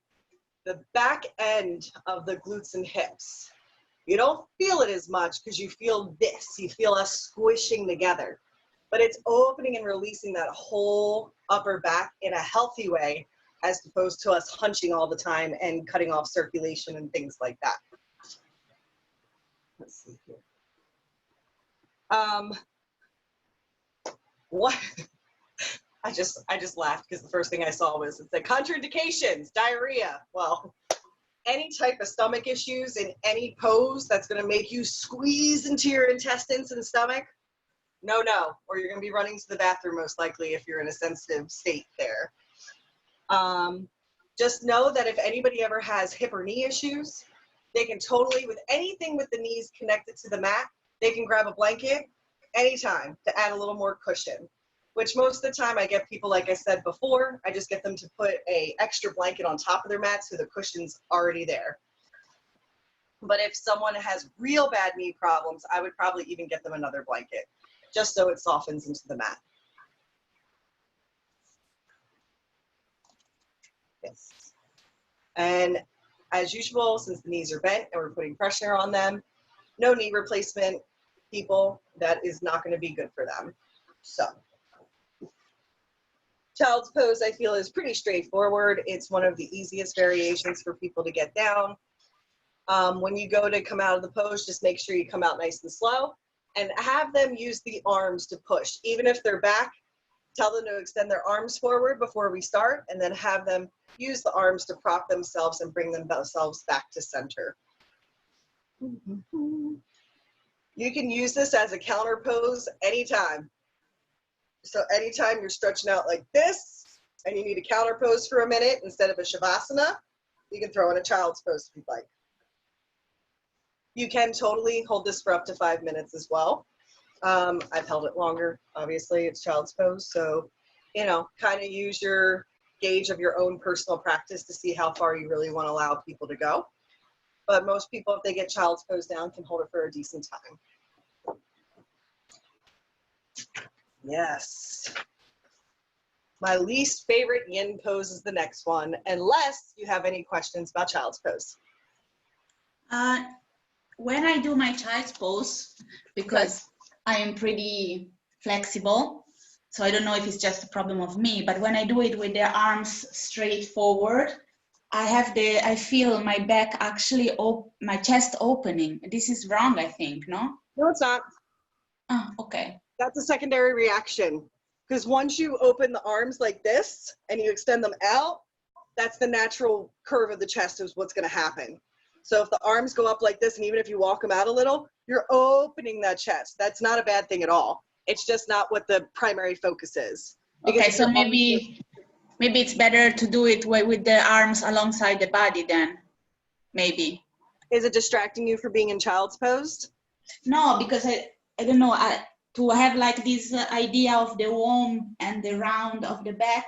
the back end of the glutes and hips. You don't feel it as much because you feel this. You feel us squishing together. But it's opening and releasing that whole upper back in a healthy way as opposed to us hunching all the time and cutting off circulation and things like that. Let's see here. What? I just laughed because the first thing I saw was it said contraindications, diarrhea. Well, any type of stomach issues in any pose that's going to make you squeeze into your intestines and stomach, no, or you're going to be running to the bathroom most likely if you're in a sensitive state there. Just know that if anybody ever has hip or knee issues, they can totally, with anything with the knees connected to the mat, they can grab a blanket anytime to add a little more cushion, which most of the time I get people, like I said before, I just get them to put an extra blanket on top of their mat so the cushion's already there. But if someone has real bad knee problems, I would probably even get them another blanket just so it softens into the mat. Yes. And as usual, since the knees are bent and we're putting pressure on them, no knee replacement, people, that is not going to be good for them. So child's pose, I feel, is pretty straightforward. It's one of the easiest variations for people to get down. When you go to come out of the pose, just make sure you come out nice and slow and have them use the arms to push. Even if they're back, tell them to extend their arms forward before we start and then have them use the arms to prop themselves and bring themselves back to center. You can use this as a counter pose anytime. So anytime you're stretching out like this and you need a counter pose for a minute instead of a shavasana, you can throw in a child's pose if you'd like. You can totally hold this for up to 5 minutes as well. I've held it longer, obviously, it's child's pose. So, you know, kind of use your gauge of your own personal practice to see how far you really want to allow people to go. But most people, if they get child's pose down, can hold it for a decent time. Yes. My least favorite yin pose is the next one, unless you have any questions about child's pose. When I do my child's pose, because I am pretty flexible, so I don't know if it's just a problem of me, but when I do it with the arms straight forward, I feel my back actually, my chest opening. This is wrong, I think, no? No, it's not. Oh, okay. That's a secondary reaction. Because once you open the arms like this and you extend them out, that's the natural curve of the chest is what's going to happen. So if the arms go up like this, and even if you walk them out a little, you're opening that chest. That's not a bad thing at all. It's just not what the primary focus is. Okay, so maybe it's better to do it with the arms alongside the body then, maybe. Is it distracting you for being in child's pose? No, because I don't know, to have like this idea of the womb and the round of the back,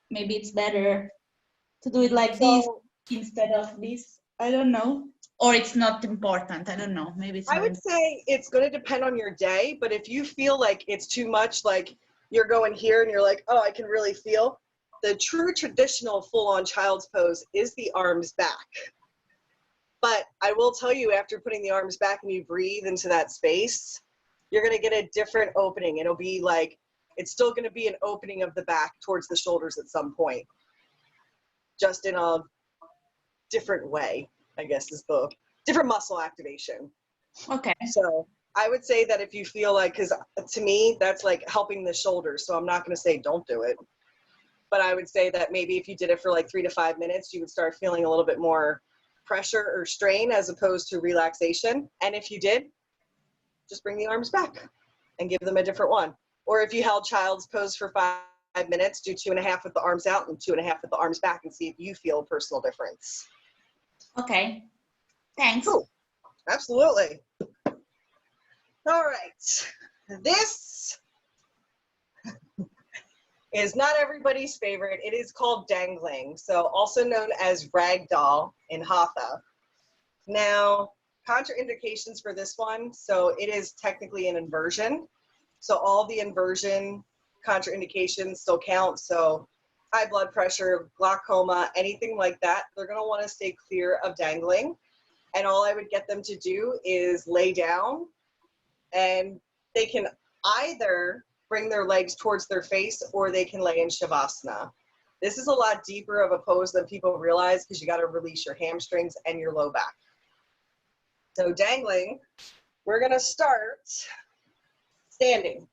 maybe it's better to do it like this instead of this. I don't know. Or it's not important. I don't know. Maybe it's I would say it's going to depend on your day, but if you feel like it's too much, like you're going here and you're like, oh, I can really feel, the true traditional full-on child's pose is the arms back. But I will tell you, after putting the arms back and you breathe into that space, you're going to get a different opening. It'll be like, it's still going to be an opening of the back towards the shoulders at some point, just in a different way, I guess, is the different muscle activation. Okay. So I would say that if you feel like, because to me, that's like helping the shoulders. So I'm not going to say don't do it. But I would say that maybe if you did it for like 3 to 5 minutes, you would start feeling a little bit more pressure or strain as opposed to relaxation. And if you did, just bring the arms back and give them a different one. Or if you held child's pose for 5 minutes, do 2.5 with the arms out and 2.5 with the arms back and see if you feel a personal difference. Okay, thanks. Cool. Absolutely. All right. This is not everybody's favorite. It is called dangling, so also known as ragdoll in Hatha. Now, contraindications for this one, so it is technically an inversion. So all the inversion contraindications still count. So high blood pressure, glaucoma, anything like that, they're going to want to stay clear of dangling. And all I would get them to do is lay down, and they can either bring their legs towards their face or they can lay in shavasana. This is a lot deeper of a pose than people realize because you got to release your hamstrings and your low back. So dangling, we're going to start standing.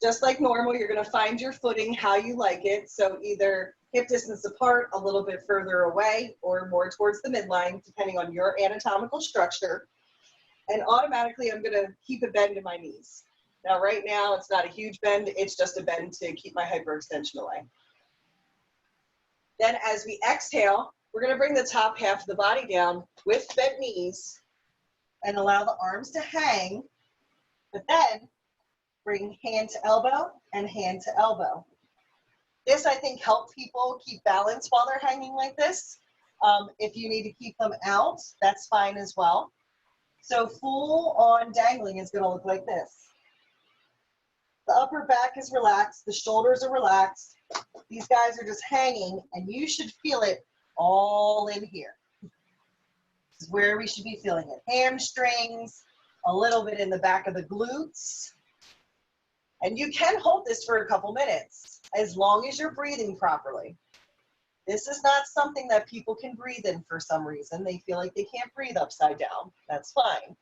Just like normal, you're going to find your footing how you like it. So either hip distance apart, a little bit further away, or more towards the midline, depending on your anatomical structure. And automatically, I'm going to keep a bend in my knees. Now, right now, it's not a huge bend. It's just a bend to keep my hyperextension away. Then as we exhale, we're going to bring the top half of the body down with bent knees and allow the arms to hang, but then bring hand to elbow and hand to elbow. This, I think, helps people keep balance while they're hanging like this. If you need to keep them out, that's fine as well. So full on dangling is going to look like this. The upper back is relaxed, the shoulders are relaxed. These guys are just hanging, and you should feel it all in here. This is where we should be feeling it. Hamstrings, a little bit in the back of the glutes. And you can hold this for a couple minutes, as long as you're breathing properly. This is not something that people can breathe in for some reason. They feel like they can't breathe upside down. That's fine.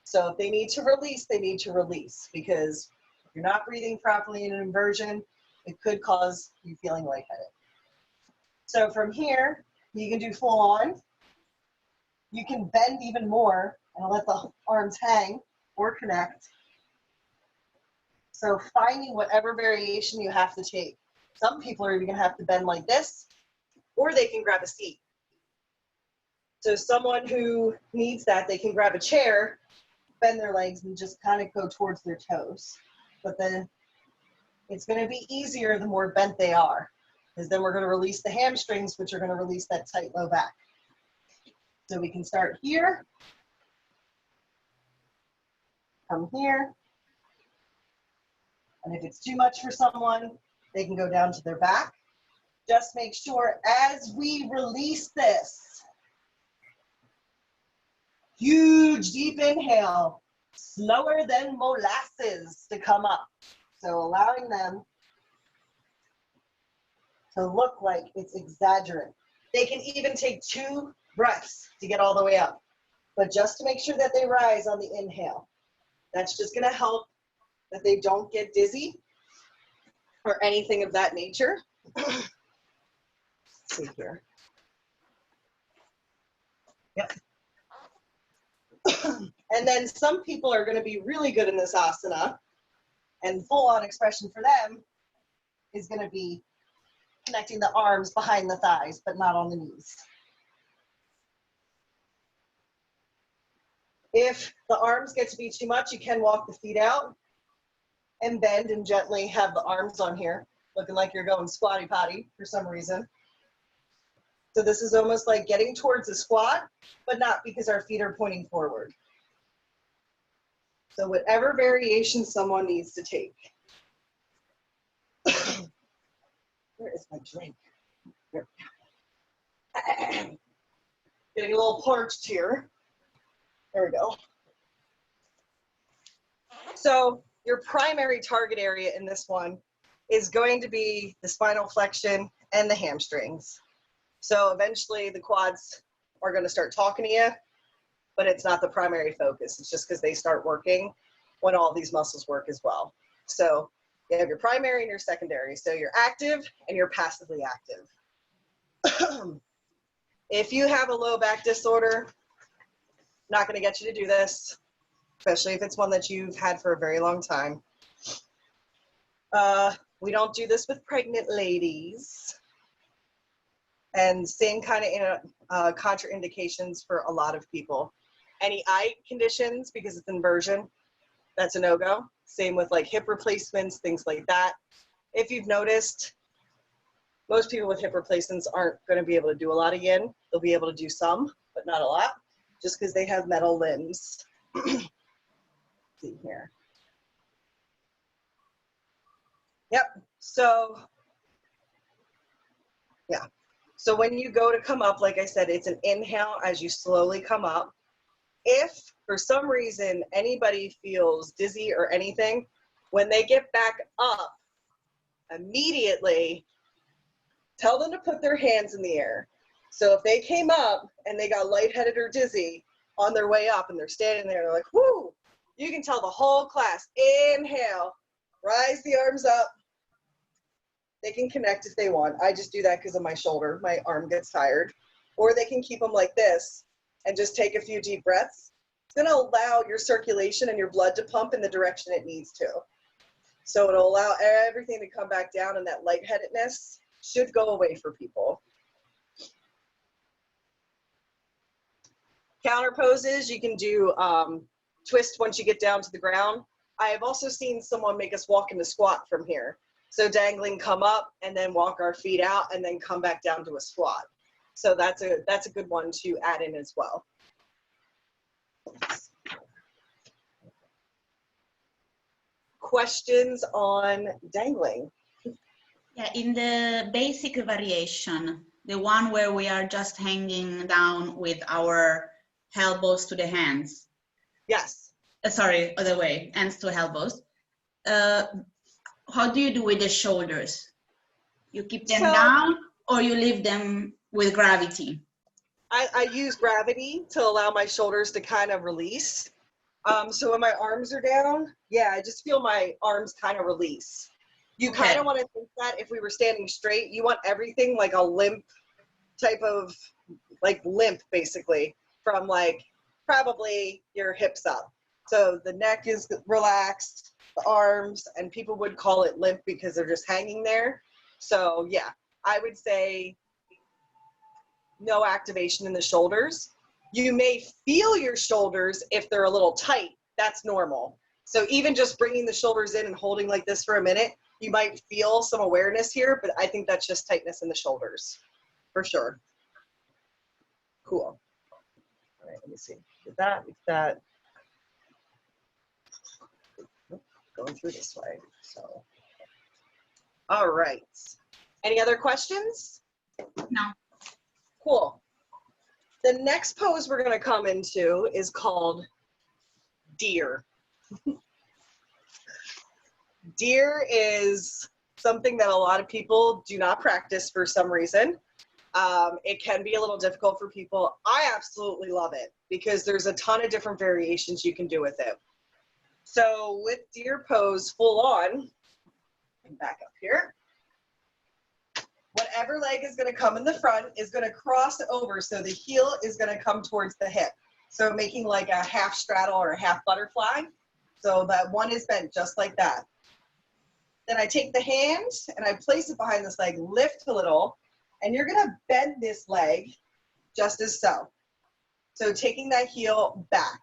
So if they need to release, they need to release, because if you're not breathing properly in an inversion, it could cause you feeling lightheaded. So from here, you can do full on. You can bend even more and let the arms hang or connect. So finding whatever variation you have to take. Some people are even gonna have to bend like this, or they can grab a seat. So someone who needs that, they can grab a chair, bend their legs, and just kind of go towards their toes. But then it's gonna be easier the more bent they are, because then we're gonna release the hamstrings, which are gonna release that tight low back. So we can start here, come here, and if it's too much for someone, they can go down to their back. Just make sure as we release this, huge deep inhale, slower than molasses to come up. So allowing them to look like it's exaggerate. They can even take 2 breaths to get all the way up, but just to make sure that they rise on the inhale. That's just gonna help that they don't get dizzy or anything of that nature. Let's see here. Yep. And then some people are gonna be really good in this asana, and full-on expression for them is gonna be connecting the arms behind the thighs, but not on the knees. If the arms get to be too much, you can walk the feet out and bend and gently have the arms on here, looking like you're going squatty potty for some reason. So this is almost like getting towards a squat, but not because our feet are pointing forward. So whatever variation someone needs to take. Where is my drink? Here. Getting a little parched here. There we go. So your primary target area in this one is going to be the spinal flexion and the hamstrings. So eventually the quads are going to start talking to you, but it's not the primary focus. It's just because they start working when all these muscles work as well. So you have your primary and your secondary. So you're active and you're passively active. If you have a low back disorder, not going to get you to do this, especially if it's one that you've had for a very long time. We don't do this with pregnant ladies. And same kind of contraindications for a lot of people. Any eye conditions, because it's inversion, that's a no-go. Same with like hip replacements, things like that. If you've noticed, most people with hip replacements aren't going to be able to do a lot of yin. They'll be able to do some, but not a lot, just because they have metal limbs. See here. Yep. So, yeah. So when you go to come up, like I said, it's an inhale as you slowly come up. If for some reason anybody feels dizzy or anything, when they get back up, immediately tell them to put their hands in the air. So if they came up and they got lightheaded or dizzy on their way up and they're standing there, they're like, whoo, you can tell the whole class, inhale, rise the arms up. They can connect if they want. I just do that because of my shoulder. My arm gets tired. Or they can keep them like this and just take a few deep breaths. It's going to allow your circulation and your blood to pump in the direction it needs to. So it'll allow everything to come back down, and that lightheadedness should go away for people. Counter poses, you can do twist once you get down to the ground. I have also seen someone make us walk into squat from here. So dangling, come up, and then walk our feet out, and then come back down to a squat. So that's a good one to add in as well. Questions on dangling? Yeah, in the basic variation, the one where we are just hanging down with our elbows to the hands. Yes. Sorry, other way, hands to elbows. How do you do with the shoulders? You keep them down, or you leave them with gravity? I use gravity to allow my shoulders to kind of release. So when my arms are down, yeah, I just feel my arms kind of release. You kind of want to think that if we were standing straight, you want everything like a limp type of, like limp basically, from like probably your hips up. So the neck is relaxed, the arms, and people would call it limp because they're just hanging there. So yeah, I would say no activation in the shoulders. You may feel your shoulders if they're a little tight. That's normal. So even just bringing the shoulders in and holding like this for a minute, you might feel some awareness here, but I think that's just tightness in the shoulders for sure. Cool. All right, let me see. Did that. Going through this way. So, all right. Any other questions? No. Cool. The next pose we're going to come into is called deer. Deer is something that a lot of people do not practice for some reason. It can be a little difficult for people. I absolutely love it because there's a ton of different variations you can do with it. So with deer pose full on, back up here, whatever leg is going to come in the front is going to cross over, so the heel is going to come towards the hip. So making like a half straddle or a half butterfly. So that one is bent just like that. Then I take the hand and I place it behind this leg, lift a little, and you're going to bend this leg just as so. So taking that heel back.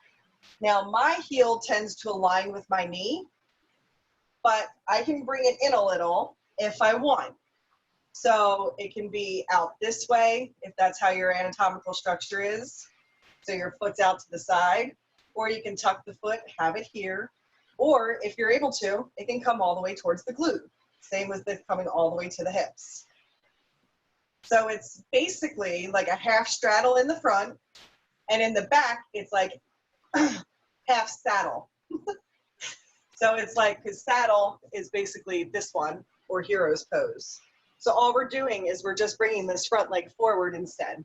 Now my heel tends to align with my knee, but I can bring it in a little if I want. So it can be out this way if that's how your anatomical structure is. So your foot's out to the side, or you can tuck the foot, have it here. Or if you're able to, it can come all the way towards the glute. Same with it coming all the way to the hips. So it's basically like a half straddle in the front, and in the back, it's like half saddle. So it's like, because saddle is basically this one, or hero's pose. So all we're doing is we're just bringing this front leg forward instead.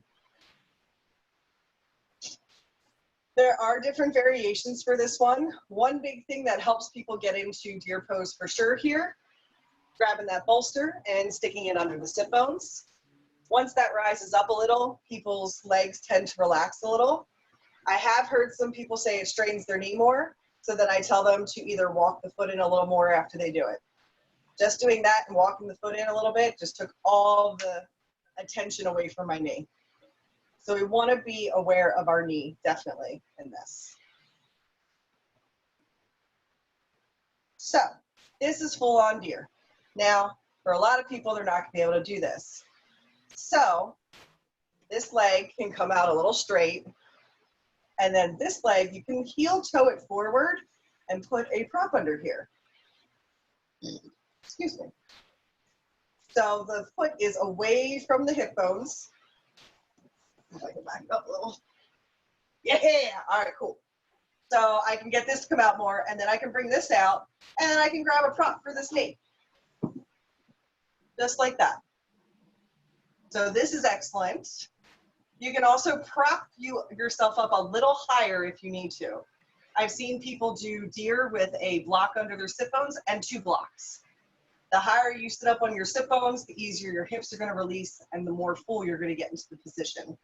There are different variations for this one. One big thing that helps people get into deer pose for sure here, grabbing that bolster and sticking it under the sit bones. Once that rises up a little, people's legs tend to relax a little. I have heard some people say it strains their knee more, so then I tell them to either walk the foot in a little more after they do it. Just doing that and walking the foot in a little bit just took all the attention away from my knee. So we want to be aware of our knee, definitely, in this. So this is full on deer. Now, for a lot of people, they're not going to be able to do this. So this leg can come out a little straight. And then this leg, you can heel toe it forward and put a prop under here. Excuse me. So the foot is away from the hip bones. If I can back it up a little. Yeah, all right, cool. So I can get this to come out more, and then I can bring this out, and then I can grab a prop for this knee. Just like that. So this is excellent. You can also prop yourself up a little higher if you need to. I've seen people do deer with a block under their sit bones and 2 blocks. The higher you sit up on your sit bones, the easier your hips are going to release and the more full you're going to get into the position.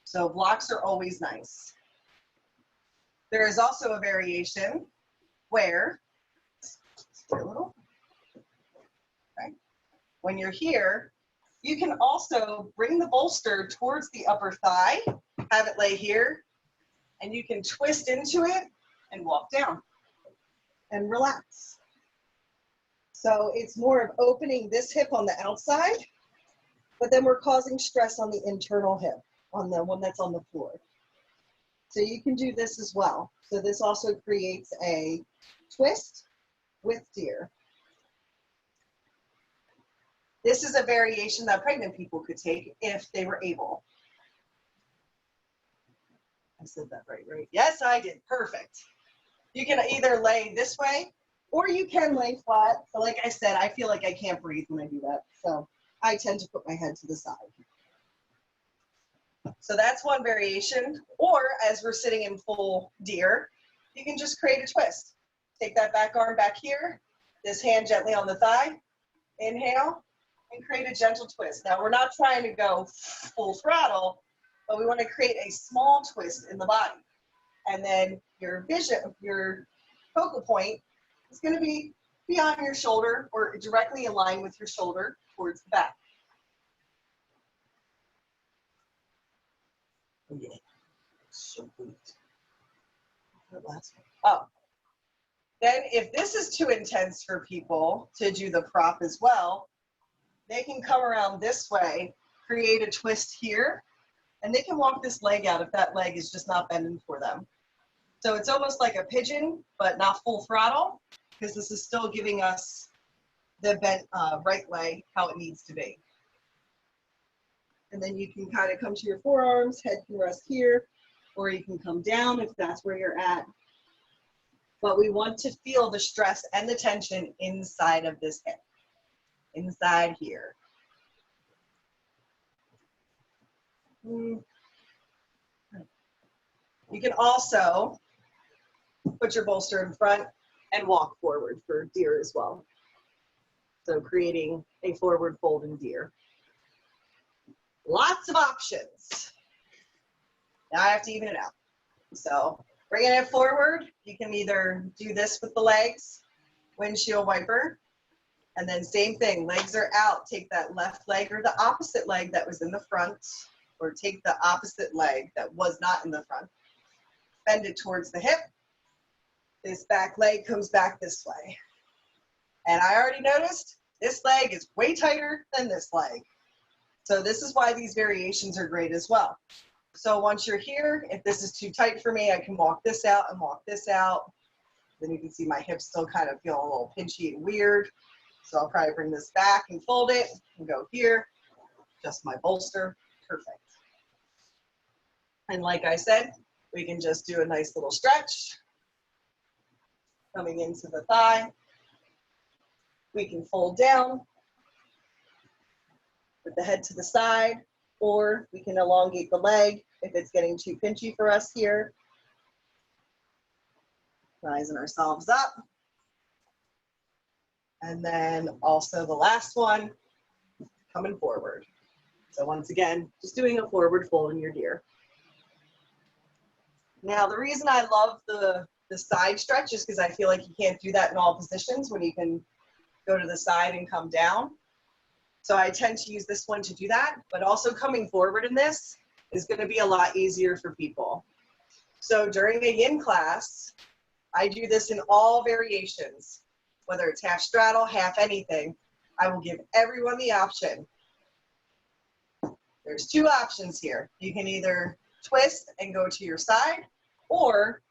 So blocks are always nice. There is also a variation where, okay, when you're here, you can also bring the bolster towards the upper thigh, have it lay here, and you can twist into it and walk down and relax. So it's more of opening this hip on the outside, but then we're causing stress on the internal hip, on the one that's on the floor. So you can do this as well. So this also creates a twist with deer. This is a variation that pregnant people could take if they were able. I said that right? Yes, I did. Perfect. You can either lay this way or you can lay flat. But like I said, I feel like I can't breathe when I do that. So I tend to put my head to the side. So that's one variation. Or as we're sitting in full deer, you can just create a twist. Take that back arm back here, this hand gently on the thigh, inhale, and create a gentle twist. Now we're not trying to go full throttle, but we want to create a small twist in the body. And then your focal point is going to be beyond your shoulder or directly in line with your shoulder towards the back. Oh, yeah. So good. The last one. Oh. Then if this is too intense for people to do the prop as well, they can come around this way, create a twist here, and they can walk this leg out if that leg is just not bending for them. So it's almost like a pigeon, but not full throttle, because this is still giving us the bent right leg how it needs to be. And then you can kind of come to your forearms, head can rest here, or you can come down if that's where you're at. But we want to feel the stress and the tension inside of this hip, inside here. You can also put your bolster in front and walk forward for deer as well. So creating a forward fold in deer. Lots of options. Now I have to even it out. So bringing it forward, you can either do this with the legs, windshield wiper, and then same thing, legs are out. Take that left leg or the opposite leg that was in the front, or take the opposite leg that was not in the front. Bend it towards the hip. This back leg comes back this way. And I already noticed this leg is way tighter than this leg. So this is why these variations are great as well. So once you're here, if this is too tight for me, I can walk this out and walk this out. Then you can see my hips still kind of feel a little pinchy and weird. So I'll probably bring this back and fold it and go here. Just my bolster, perfect. And like I said, we can just do a nice little stretch. Coming into the thigh. We can fold down with the head to the side, or we can elongate the leg if it's getting too pinchy for us here. Rising ourselves up. And then also the last one, coming forward. So once again, just doing a forward fold in your deer. Now the reason I love the side stretch is because I feel like you can't do that in all positions when you can go to the side and come down. So I tend to use this one to do that, but also coming forward in this is going to be a lot easier for people. So during a yin class, I do this in all variations, whether it's half straddle, half anything. I will give everyone the option. There's two options here. You can either twist and go to your side, or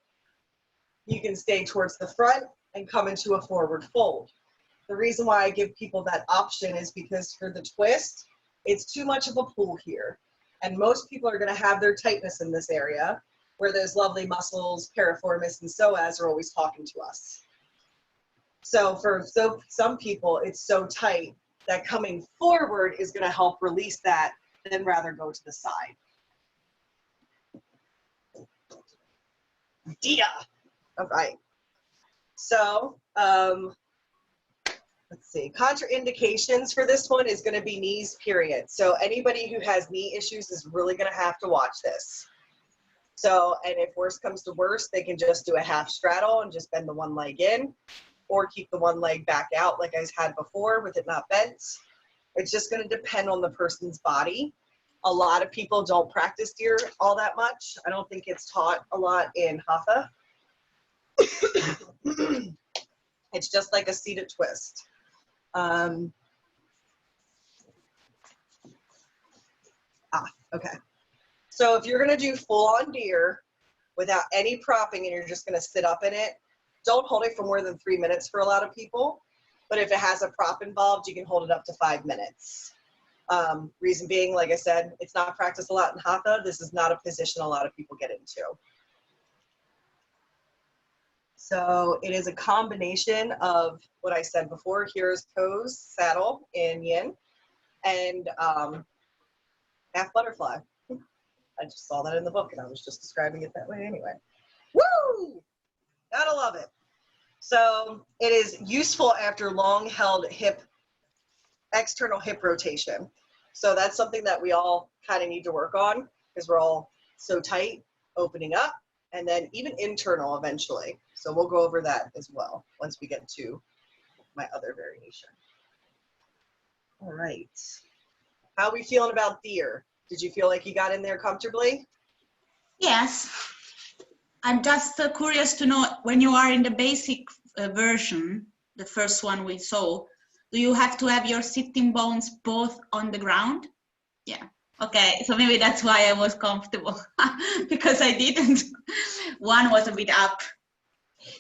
you can stay towards the front and come into a forward fold. The reason why I give people that option is because for the twist, it's too much of a pull here. And most people are going to have their tightness in this area where those lovely muscles, piriformis and psoas are always talking to us. So for some people, it's so tight that coming forward is going to help release that than rather go to the side. Dia. All right. So let's see. Contraindications for this one is going to be knees, period. So anybody who has knee issues is really going to have to watch this. So, and if worse comes to worse, they can just do a half straddle and just bend the one leg in, or keep the one leg back out like I had before with it not bent. It's just going to depend on the person's body. A lot of people don't practice deer all that much. I don't think it's taught a lot in Hatha. It's just like a seated twist. Okay. So if you're going to do full-on deer without any propping and you're just going to sit up in it, don't hold it for more than 3 minutes for a lot of people. But if it has a prop involved, you can hold it up to 5 minutes. Reason being, like I said, it's not practiced a lot in Hatha. This is not a position a lot of people get into. So it is a combination of what I said before. Here's pose, saddle in yin, and half butterfly. I just saw that in the book and I was just describing it that way anyway. Woo! Gotta love it. So it is useful after long held external hip rotation. So that's something that we all kind of need to work on because we're all so tight, opening up. and then even internal eventually. So we'll go over that as well once we get to my other variation. All right. How are we feeling about deer? Did you feel like you got in there comfortably? Yes. I'm just curious to know, when you are in the basic version, the first one we saw, do you have to have your sitting bones both on the ground? Yeah. Okay, so maybe that's why I was comfortable because I didn't. One was a bit up.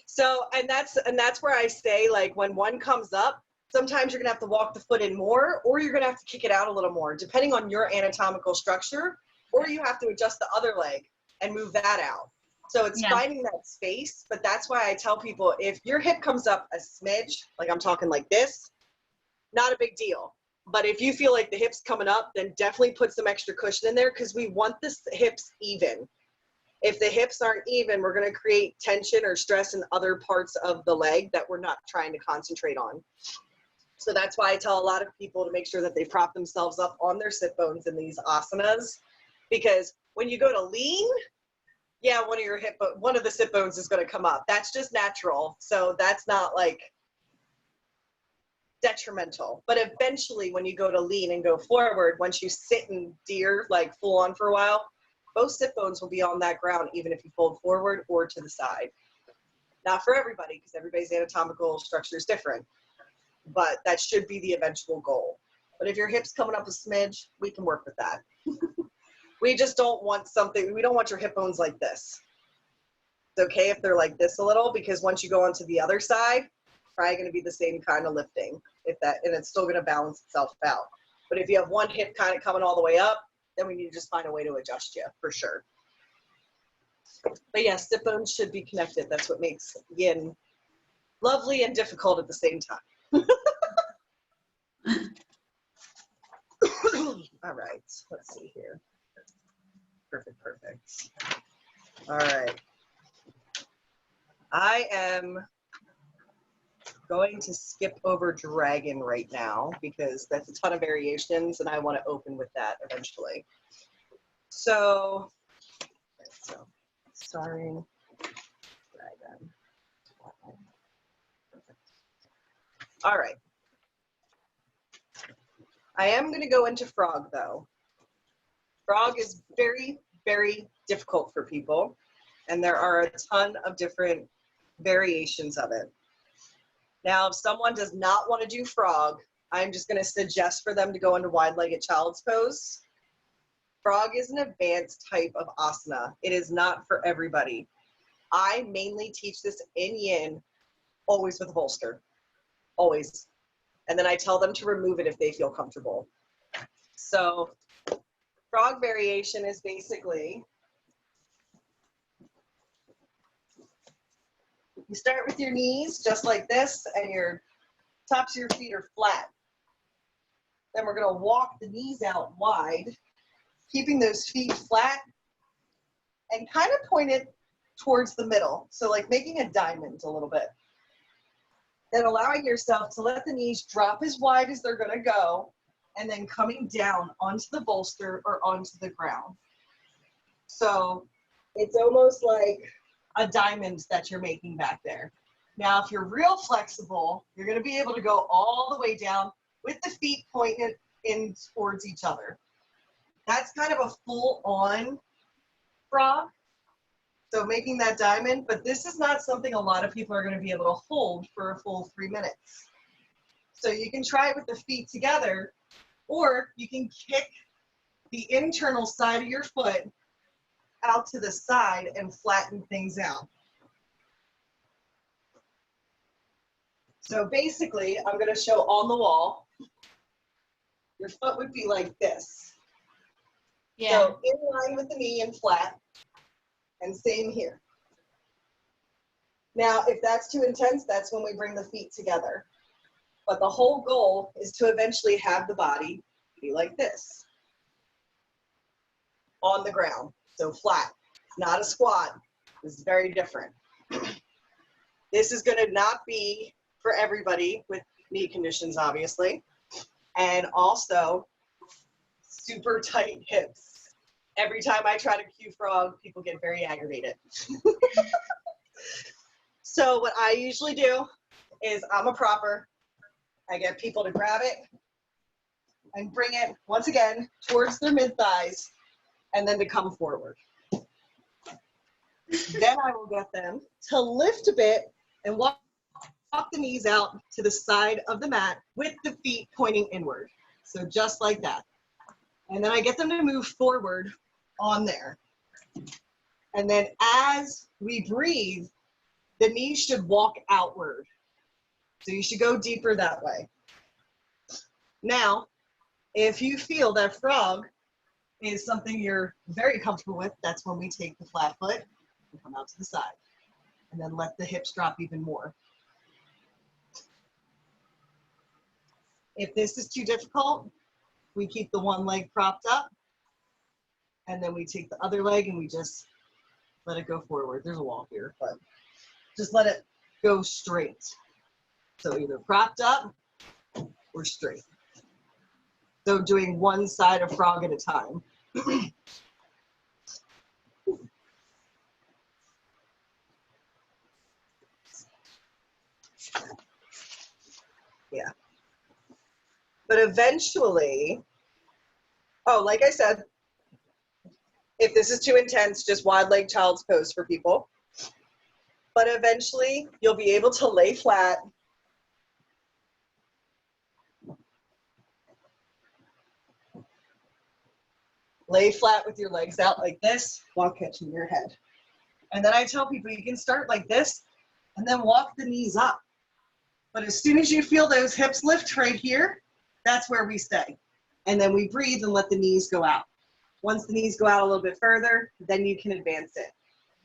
So, and that's where I say, like, when one comes up, sometimes you're gonna have to walk the foot in more, or you're gonna have to kick it out a little more, depending on your anatomical structure, or you have to adjust the other leg and move that out. So it's finding that space, but that's why I tell people, if your hip comes up a smidge, like I'm talking like this, not a big deal. But if you feel like the hip's coming up, then definitely put some extra cushion in there, because we want the hips even. If the hips aren't even, we're going to create tension or stress in other parts of the leg that we're not trying to concentrate on. So that's why I tell a lot of people to make sure that they prop themselves up on their sit bones in these asanas, because when you go to lean, yeah, one of the sit bones is going to come up. That's just natural. So that's not like detrimental. But eventually when you go to lean and go forward, once you sit in deer like full on for a while, both sit bones will be on that ground, even if you fold forward or to the side. Not for everybody, because everybody's anatomical structure is different, but that should be the eventual goal. But if your hip's coming up a smidge, we can work with that. We just don't want we don't want your hip bones like this. It's okay if they're like this a little, because once you go onto the other side, probably going to be the same kind of lifting, and it's still going to balance itself out. But if you have one hip kind of coming all the way up, then we need to just find a way to adjust you, for sure. But yeah, sit bones should be connected. That's what makes yin lovely and difficult at the same time. All right, let's see here. Perfect. All right. I am going to skip over dragon right now, because that's a ton of variations and I want to open with that eventually. So starring dragon. All right. I am going to go into frog though. Frog is very, very difficult for people, and there are a ton of different variations of it. Now, if someone does not want to do frog, I'm just going to suggest for them to go into wide-legged child's pose. Frog is an advanced type of asana. It is not for everybody. I mainly teach this in yin, always with a bolster, always. And then I tell them to remove it if they feel comfortable. So frog variation is basically, you start with your knees just like this, and your tops of your feet are flat. Then we're going to walk the knees out wide, keeping those feet flat and kind of pointed towards the middle. So like making a diamond a little bit. Then allowing yourself to let the knees drop as wide as they're going to go, and then coming down onto the bolster or onto the ground. So it's almost like a diamond that you're making back there. Now, if you're real flexible, you're going to be able to go all the way down with the feet pointed in towards each other. That's kind of a full-on frog. So making that diamond, but this is not something a lot of people are going to be able to hold for a full 3 minutes. So you can try it with the feet together, or you can kick the internal side of your foot out to the side and flatten things out. So basically, I'm going to show on the wall. Your foot would be like this. Yeah. So in line with the knee and flat, and same here. Now, if that's too intense, that's when we bring the feet together. But the whole goal is to eventually have the body be like this, on the ground, so flat. It's not a squat. This is very different. This is going to not be for everybody with knee conditions, obviously, and also super tight hips. Every time I try to cue frog, people get very aggravated. So what I usually do is I'm a propper. I get people to grab it and bring it, once again, towards their mid-thighs, and then to come forward. Then I will get them to lift a bit and walk the knees out to the side of the mat with the feet pointing inward. So just like that. And then I get them to move forward on there. And then as we breathe, the knees should walk outward. So you should go deeper that way. Now, if you feel that frog is something you're very comfortable with, that's when we take the flat foot and come out to the side. And then let the hips drop even more. If this is too difficult, we keep the one leg propped up, and then we take the other leg and we just let it go forward. There's a wall here, but just let it go straight. So either propped up or straight. So doing one side of frog at a time. Yeah. But eventually, oh, like I said, if this is too intense, just wide leg child's pose for people. But eventually, you'll be able to lay flat. Lay flat with your legs out like this while catching your head. And then I tell people you can start like this and then walk the knees up. But as soon as you feel those hips lift right here, that's where we stay. And then we breathe and let the knees go out. Once the knees go out a little bit further, then you can advance it.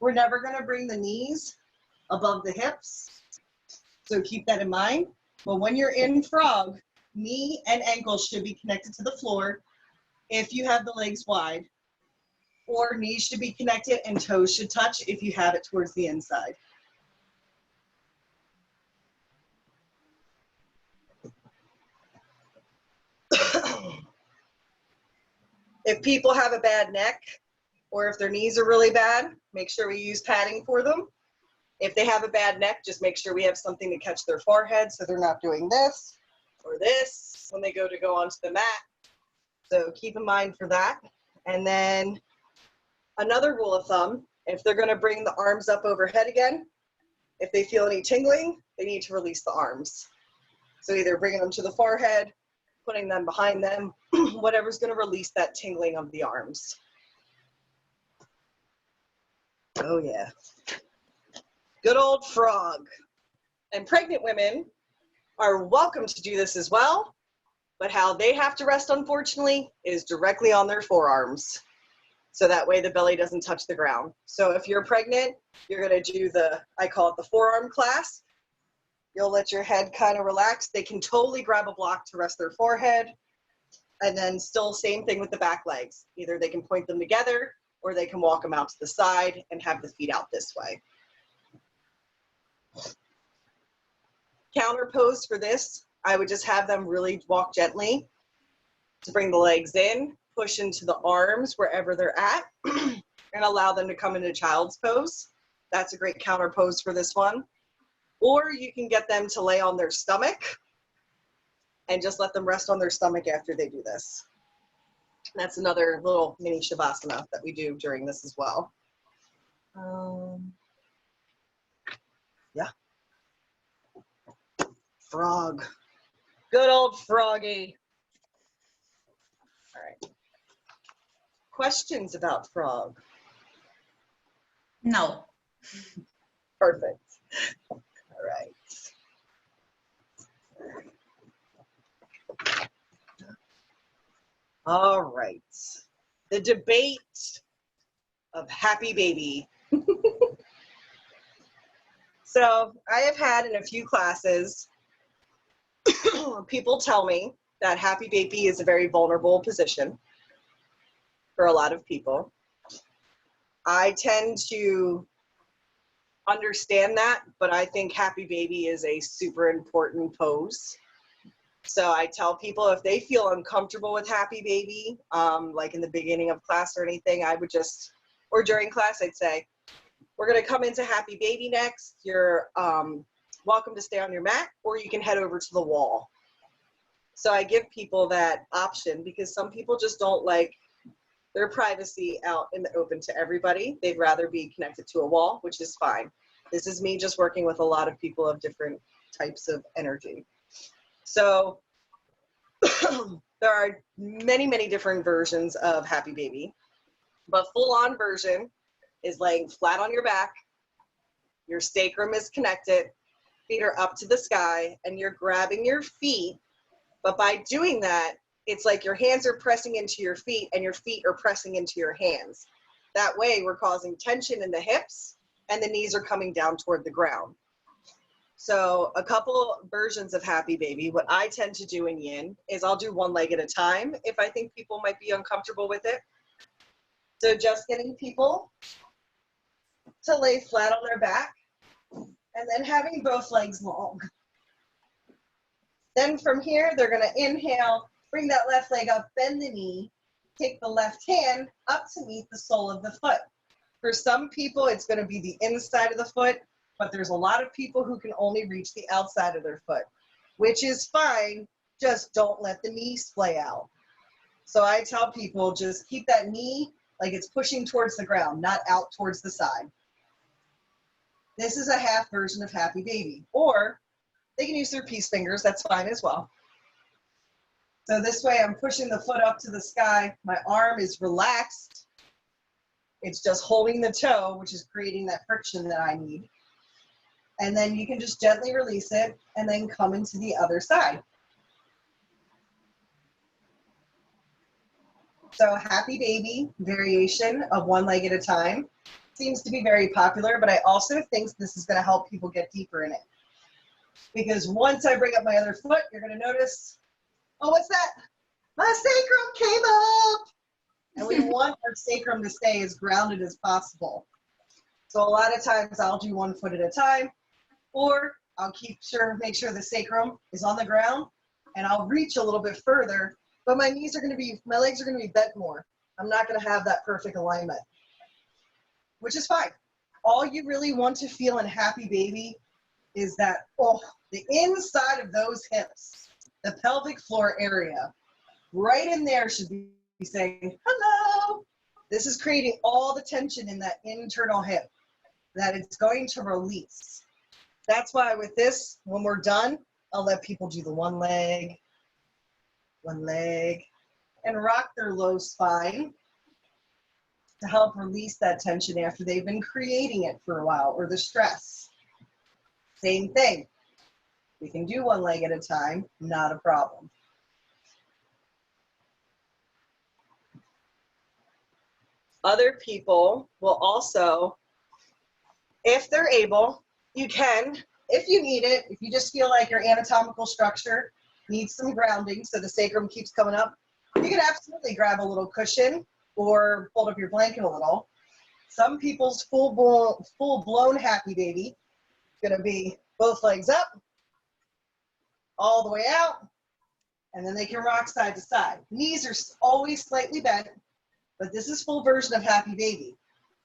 We're never going to bring the knees above the hips, so keep that in mind. But when you're in frog, knee and ankles should be connected to the floor if you have the legs wide, or knees should be connected and toes should touch if you have it towards the inside. If people have a bad neck, or if their knees are really bad, make sure we use padding for them. If they have a bad neck, just make sure we have something to catch their forehead so they're not doing this or this when they go onto the mat. So keep in mind for that. And then another rule of thumb, if they're gonna bring the arms up overhead again, if they feel any tingling, they need to release the arms. So either bringing them to the forehead, putting them behind them, whatever's gonna release that tingling of the arms. Oh yeah. Good old frog. And pregnant women are welcome to do this as well, but how they have to rest, unfortunately, is directly on their forearms. So that way the belly doesn't touch the ground. So if you're pregnant, you're gonna do I call it the forearm clasp. You'll let your head kind of relax. They can totally grab a block to rest their forehead. And then still same thing with the back legs. Either they can point them together or they can walk them out to the side and have the feet out this way. Counter pose for this, I would just have them really walk gently to bring the legs in, push into the arms wherever they're at, and allow them to come into child's pose. That's a great counter pose for this one. Or you can get them to lay on their stomach and just let them rest on their stomach after they do this. That's another little mini shavasana that we do during this as well. Yeah. Frog. Good old froggy. All right. Questions about frog? No. Perfect. All right. All right. The debate of happy baby. So I have had in a few classes, people tell me that happy baby is a very vulnerable position for a lot of people. I tend to understand that, but I think happy baby is a super important pose. So I tell people if they feel uncomfortable with happy baby, like in the beginning of class or anything, I would just, or during class, I'd say, we're going to come into happy baby next. You're welcome to stay on your mat, or you can head over to the wall. So I give people that option because some people just don't like their privacy out in the open to everybody. They'd rather be connected to a wall, which is fine. This is me just working with a lot of people of different types of energy. So there are many, many different versions of happy baby, but full-on version is laying flat on your back. Your sacrum is connected, feet are up to the sky, and you're grabbing your feet. But by doing that, it's like your hands are pressing into your feet and your feet are pressing into your hands. That way we're causing tension in the hips and the knees are coming down toward the ground. So a couple versions of happy baby. What I tend to do in yin is I'll do one leg at a time if I think people might be uncomfortable with it. So just getting people to lay flat on their back and then having both legs long. Then from here, they're gonna inhale, bring that left leg up, bend the knee, take the left hand up to meet the sole of the foot. For some people, it's gonna be the inside of the foot, but there's a lot of people who can only reach the outside of their foot, which is fine, just don't let the knee splay out. So I tell people just keep that knee like it's pushing towards the ground, not out towards the side. This is a half version of happy baby, or they can use their peace fingers, that's fine as well. So this way I'm pushing the foot up to the sky, my arm is relaxed, it's just holding the toe, which is creating that friction that I need. And then you can just gently release it and then come into the other side. So happy baby variation of one leg at a time seems to be very popular, but I also think this is going to help people get deeper in it. Because once I bring up my other foot, you're going to notice, oh, what's that? My sacrum came up. And we want our sacrum to stay as grounded as possible. So a lot of times I'll do one foot at a time, or I'll make sure the sacrum is on the ground, and I'll reach a little bit further, but my legs are going to be bent more. I'm not going to have that perfect alignment, which is fine. All you really want to feel in happy baby is that, oh, the inside of those hips, the pelvic floor area, right in there should be saying, hello. This is creating all the tension in that internal hip that it's going to release. That's why with this, when we're done, I'll let people do the one leg, and rock their low spine to help release that tension after they've been creating it for a while, or the stress. Same thing. We can do one leg at a time, not a problem. Other people will also, if they're able, you can, if you need it, if you just feel like your anatomical structure needs some grounding so the sacrum keeps coming up, you can absolutely grab a little cushion or fold up your blanket a little. Some people's full-blown happy baby is going to be both legs up, all the way out, and then they can rock side to side. Knees are always slightly bent, but this is full version of happy baby.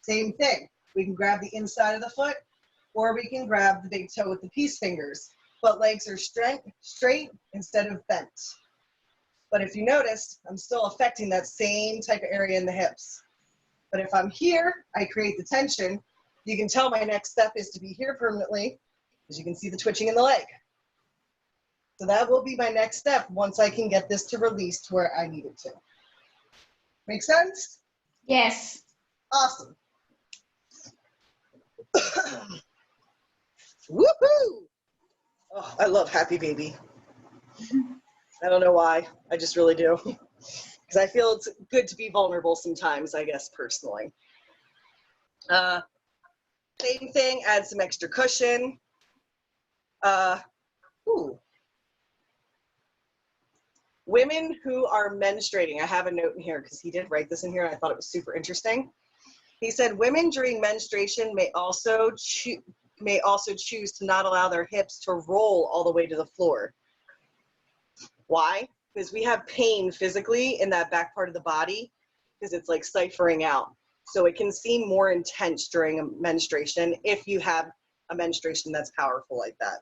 Same thing. We can grab the inside of the foot, or we can grab the big toe with the peace fingers, but legs are straight instead of bent. But if you notice, I'm still affecting that same type of area in the hips. But if I'm here, I create the tension. You can tell my next step is to be here permanently, as you can see the twitching in the leg. So that will be my next step once I can get this to release to where I need it to. Make sense? Yes. Awesome. Woohoo! Oh, I love happy baby. I don't know why. I just really do. Because I feel it's good to be vulnerable sometimes, I guess, personally. Same thing, add some extra cushion. Women who are menstruating, I have a note in here because he did write this in here and I thought it was super interesting. He said women during menstruation may also choose to not allow their hips to roll all the way to the floor. Why? Because we have pain physically in that back part of the body because it's like ciphering out. So it can seem more intense during a menstruation if you have a menstruation that's powerful like that.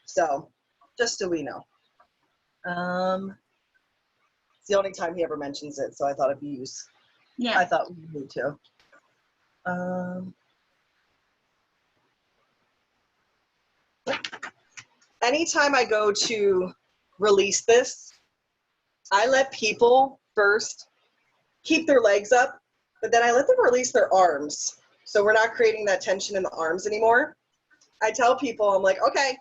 So just so we know. It's the only time he ever mentions it, so I thought it'd be used. Yeah. I thought we need to. Anytime I go to release this, I let people first keep their legs up, but then I let them release their arms. So we're not creating that tension in the arms anymore. I tell people, I'm like, okay,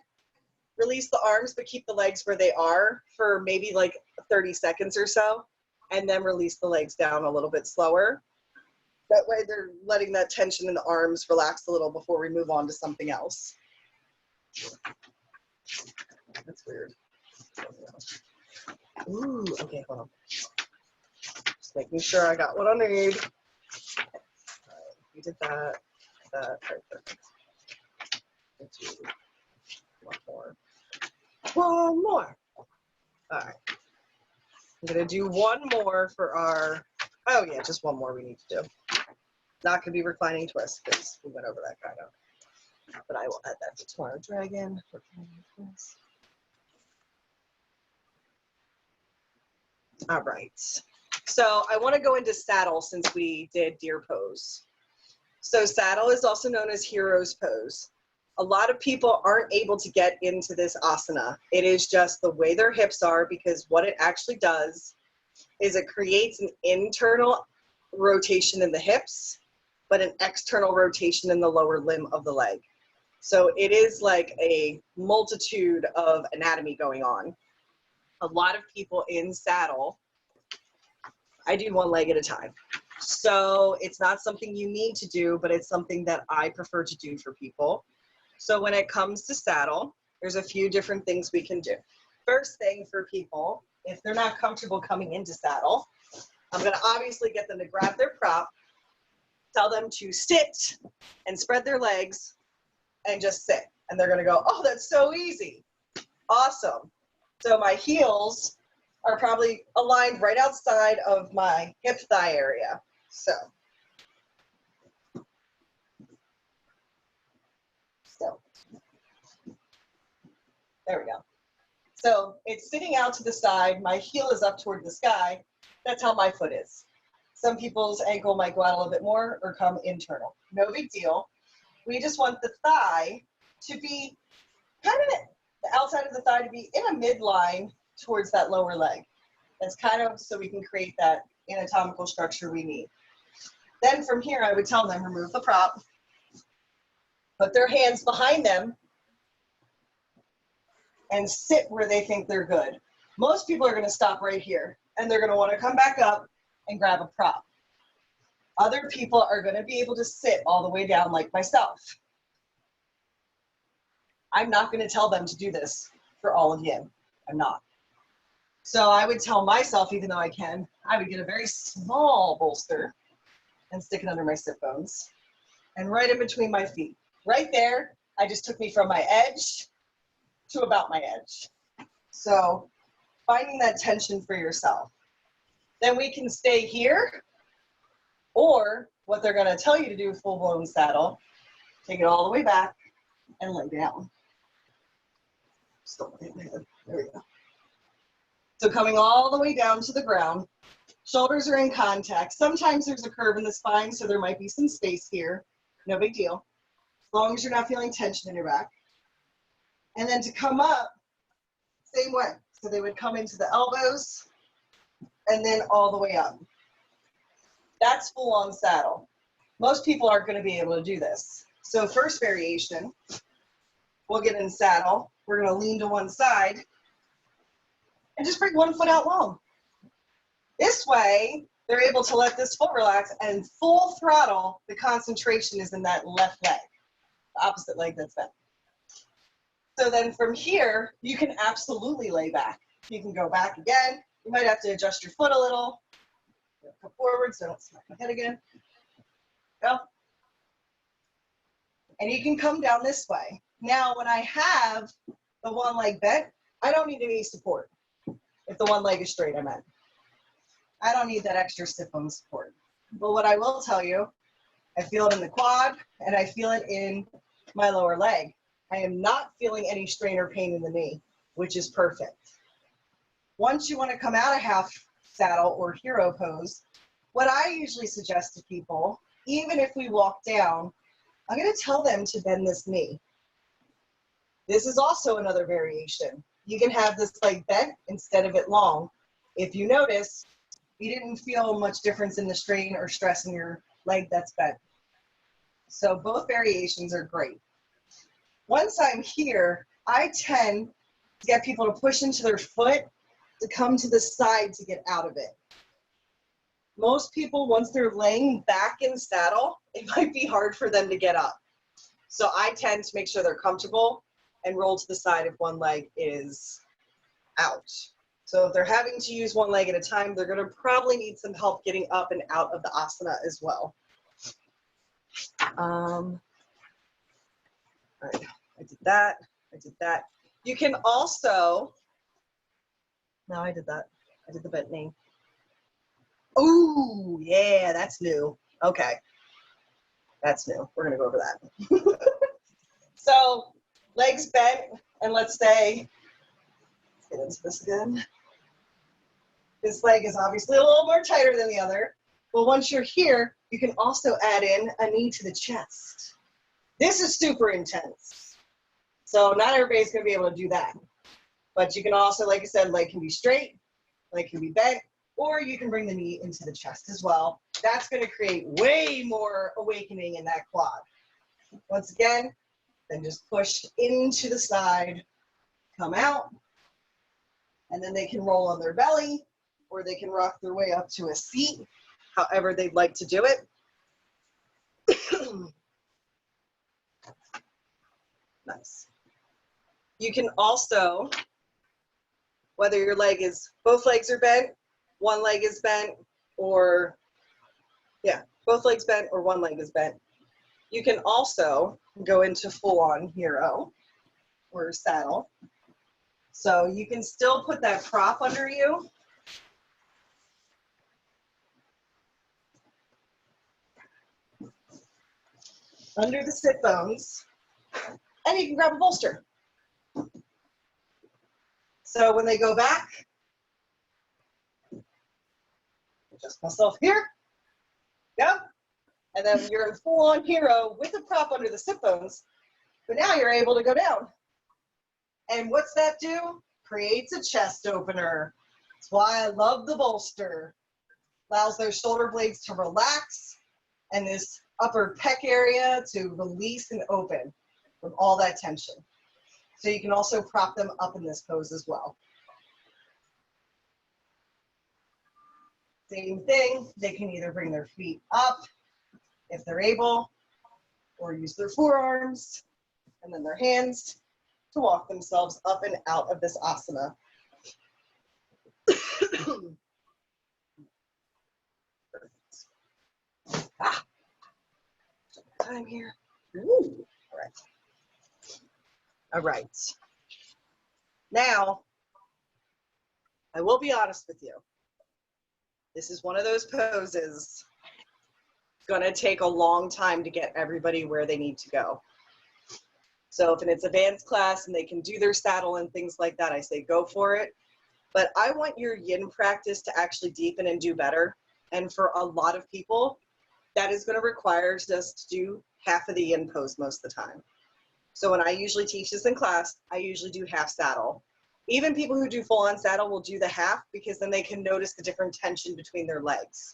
release the arms, but keep the legs where they are for maybe like 30 seconds or so, and then release the legs down a little bit slower. That way they're letting that tension in the arms relax a little before we move on to something else. That's weird. Ooh, okay, hold on. Just making sure I got what I need. All right, we did that, perfect. One more. One more. All right. I'm gonna do one more for our, oh yeah, just one more we need to do. Not gonna be reclining twist because we went over that kind of. But I will add that to tomorrow. Dragon, reclining twist. All right. So I want to go into saddle since we did deer pose. So saddle is also known as hero's pose. A lot of people aren't able to get into this asana. It is just the way their hips are, because what it actually does is it creates an internal rotation in the hips, but an external rotation in the lower limb of the leg. So it is like a multitude of anatomy going on. A lot of people in saddle, I do one leg at a time. So it's not something you need to do, but it's something that I prefer to do for people. So when it comes to saddle, there's a few different things we can do. First thing for people, if they're not comfortable coming into saddle, I'm gonna obviously get them to grab their prop, tell them to sit and spread their legs and just sit. And they're gonna go, oh, that's so easy. Awesome. So my heels are probably aligned right outside of my hip thigh area. So there we go. So it's sitting out to the side. My heel is up toward the sky. That's how my foot is. Some people's ankle might go out a little bit more or come internal. No big deal. We just want the thigh to be kind of the outside of the thigh to be in a midline towards that lower leg. That's kind of so we can create that anatomical structure we need. Then from here, I would tell them, remove the prop, put their hands behind them, and sit where they think they're good. Most people are going to stop right here, and they're going to want to come back up and grab a prop. Other people are going to be able to sit all the way down like myself. I'm not going to tell them to do this for all of you. I'm not. So I would tell myself, even though I can, I would get a very small bolster and stick it under my sit bones and right in between my feet. Right there, I just took me from my edge to about my edge. So finding that tension for yourself. Then we can stay here, or what they're going to tell you to do, full-blown saddle, take it all the way back and lay down. Still in my head. There we go. So coming all the way down to the ground, shoulders are in contact. Sometimes there's a curve in the spine, so there might be some space here. No big deal, as long as you're not feeling tension in your back. And then to come up, same way. So they would come into the elbows and then all the way up. That's full on saddle. Most people aren't going to be able to do this. So first variation, we'll get in saddle. We're going to lean to one side and just bring one foot out long. This way, they're able to let this foot relax and full throttle, the concentration is in that left leg, the opposite leg that's bent. So then from here, you can absolutely lay back. You can go back again. You might have to adjust your foot a little. Come forward so I don't smack my head again. Go. And you can come down this way. Now, when I have the one leg bent, I don't need any support. If the one leg is straight, I meant. I don't need that extra sit bone support. But what I will tell you, I feel it in the quad and I feel it in my lower leg. I am not feeling any strain or pain in the knee, which is perfect. Once you want to come out of half saddle or hero pose, what I usually suggest to people, even if we walk down, I'm going to tell them to bend this knee. This is also another variation. You can have this leg bent instead of it long. If you notice, you didn't feel much difference in the strain or stress in your leg that's bent. So both variations are great. Once I'm here, I tend to get people to push into their foot to come to the side to get out of it. Most people, once they're laying back in saddle, it might be hard for them to get up. So I tend to make sure they're comfortable and roll to the side if one leg is out. So if they're having to use one leg at a time, they're going to probably need some help getting up and out of the asana as well. All right, I did that. I did that. You can also, no, I did that. I did the bent knee. Oh, yeah, that's new. Okay, that's new. We're going to go over that. So legs bent, and let's say, let's get into this again. This leg is obviously a little more tighter than the other. But once you're here, you can also add in a knee to the chest. This is super intense. So not everybody's going to be able to do that. But you can also, like I said, leg can be straight, leg can be bent, or you can bring the knee into the chest as well. That's going to create way more awakening in that quad. Once again, then just push into the side, come out, and then they can roll on their belly, or they can rock their way up to a seat, however they'd like to do it. Nice. You can also, whether your leg is, both legs are bent, one leg is bent, or, yeah, both legs bent or one leg is bent. You can also go into full-on hero or saddle. So you can still put that prop under you. Under the sit bones, and you can grab a bolster. So when they go back, adjust myself here, go, and then you're in full-on hero with the prop under the sit bones, but now you're able to go down. And what's that do? Creates a chest opener. That's why I love the bolster. Allows those shoulder blades to relax and this upper pec area to release and open from all that tension. So you can also prop them up in this pose as well. Same thing, they can either bring their feet up if they're able, or use their forearms and then their hands to walk themselves up and out of this asana. Time here. Ooh. All right. All right. Now, I will be honest with you. This is one of those poses. It's going to take a long time to get everybody where they need to go. So if it's advanced class and they can do their saddle and things like that, I say go for it. But I want your yin practice to actually deepen and do better. And for a lot of people, that is going to require us to do half of the yin pose most of the time. So when I usually teach this in class, I usually do half saddle. Even people who do full-on saddle will do the half because then they can notice the different tension between their legs.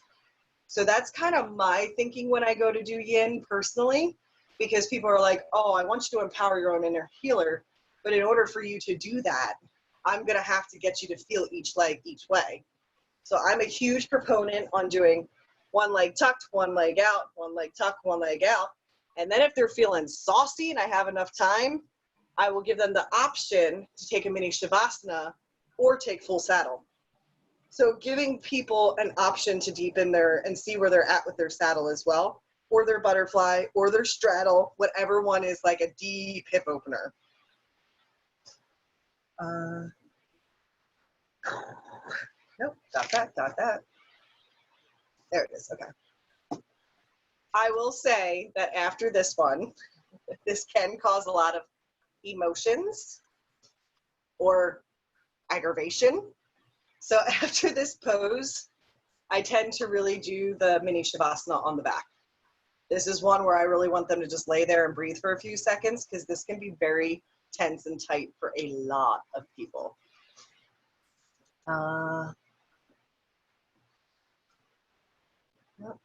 So that's kind of my thinking when I go to do yin personally, because people are like, oh, I want you to empower your own inner healer. But in order for you to do that, I'm going to have to get you to feel each leg each way. So I'm a huge proponent on doing one leg tucked, one leg out, one leg tucked, one leg out. And then if they're feeling saucy and I have enough time, I will give them the option to take a mini shavasana or take full saddle. So giving people an option to deepen their and see where they're at with their saddle as well, or their butterfly, or their straddle, whatever one is like a deep hip opener. Nope, got that. There it is, okay. I will say that after this one, this can cause a lot of emotions or aggravation. So after this pose, I tend to really do the mini shavasana on the back. This is one where I really want them to just lay there and breathe for a few seconds because this can be very tense and tight for a lot of people. Yep.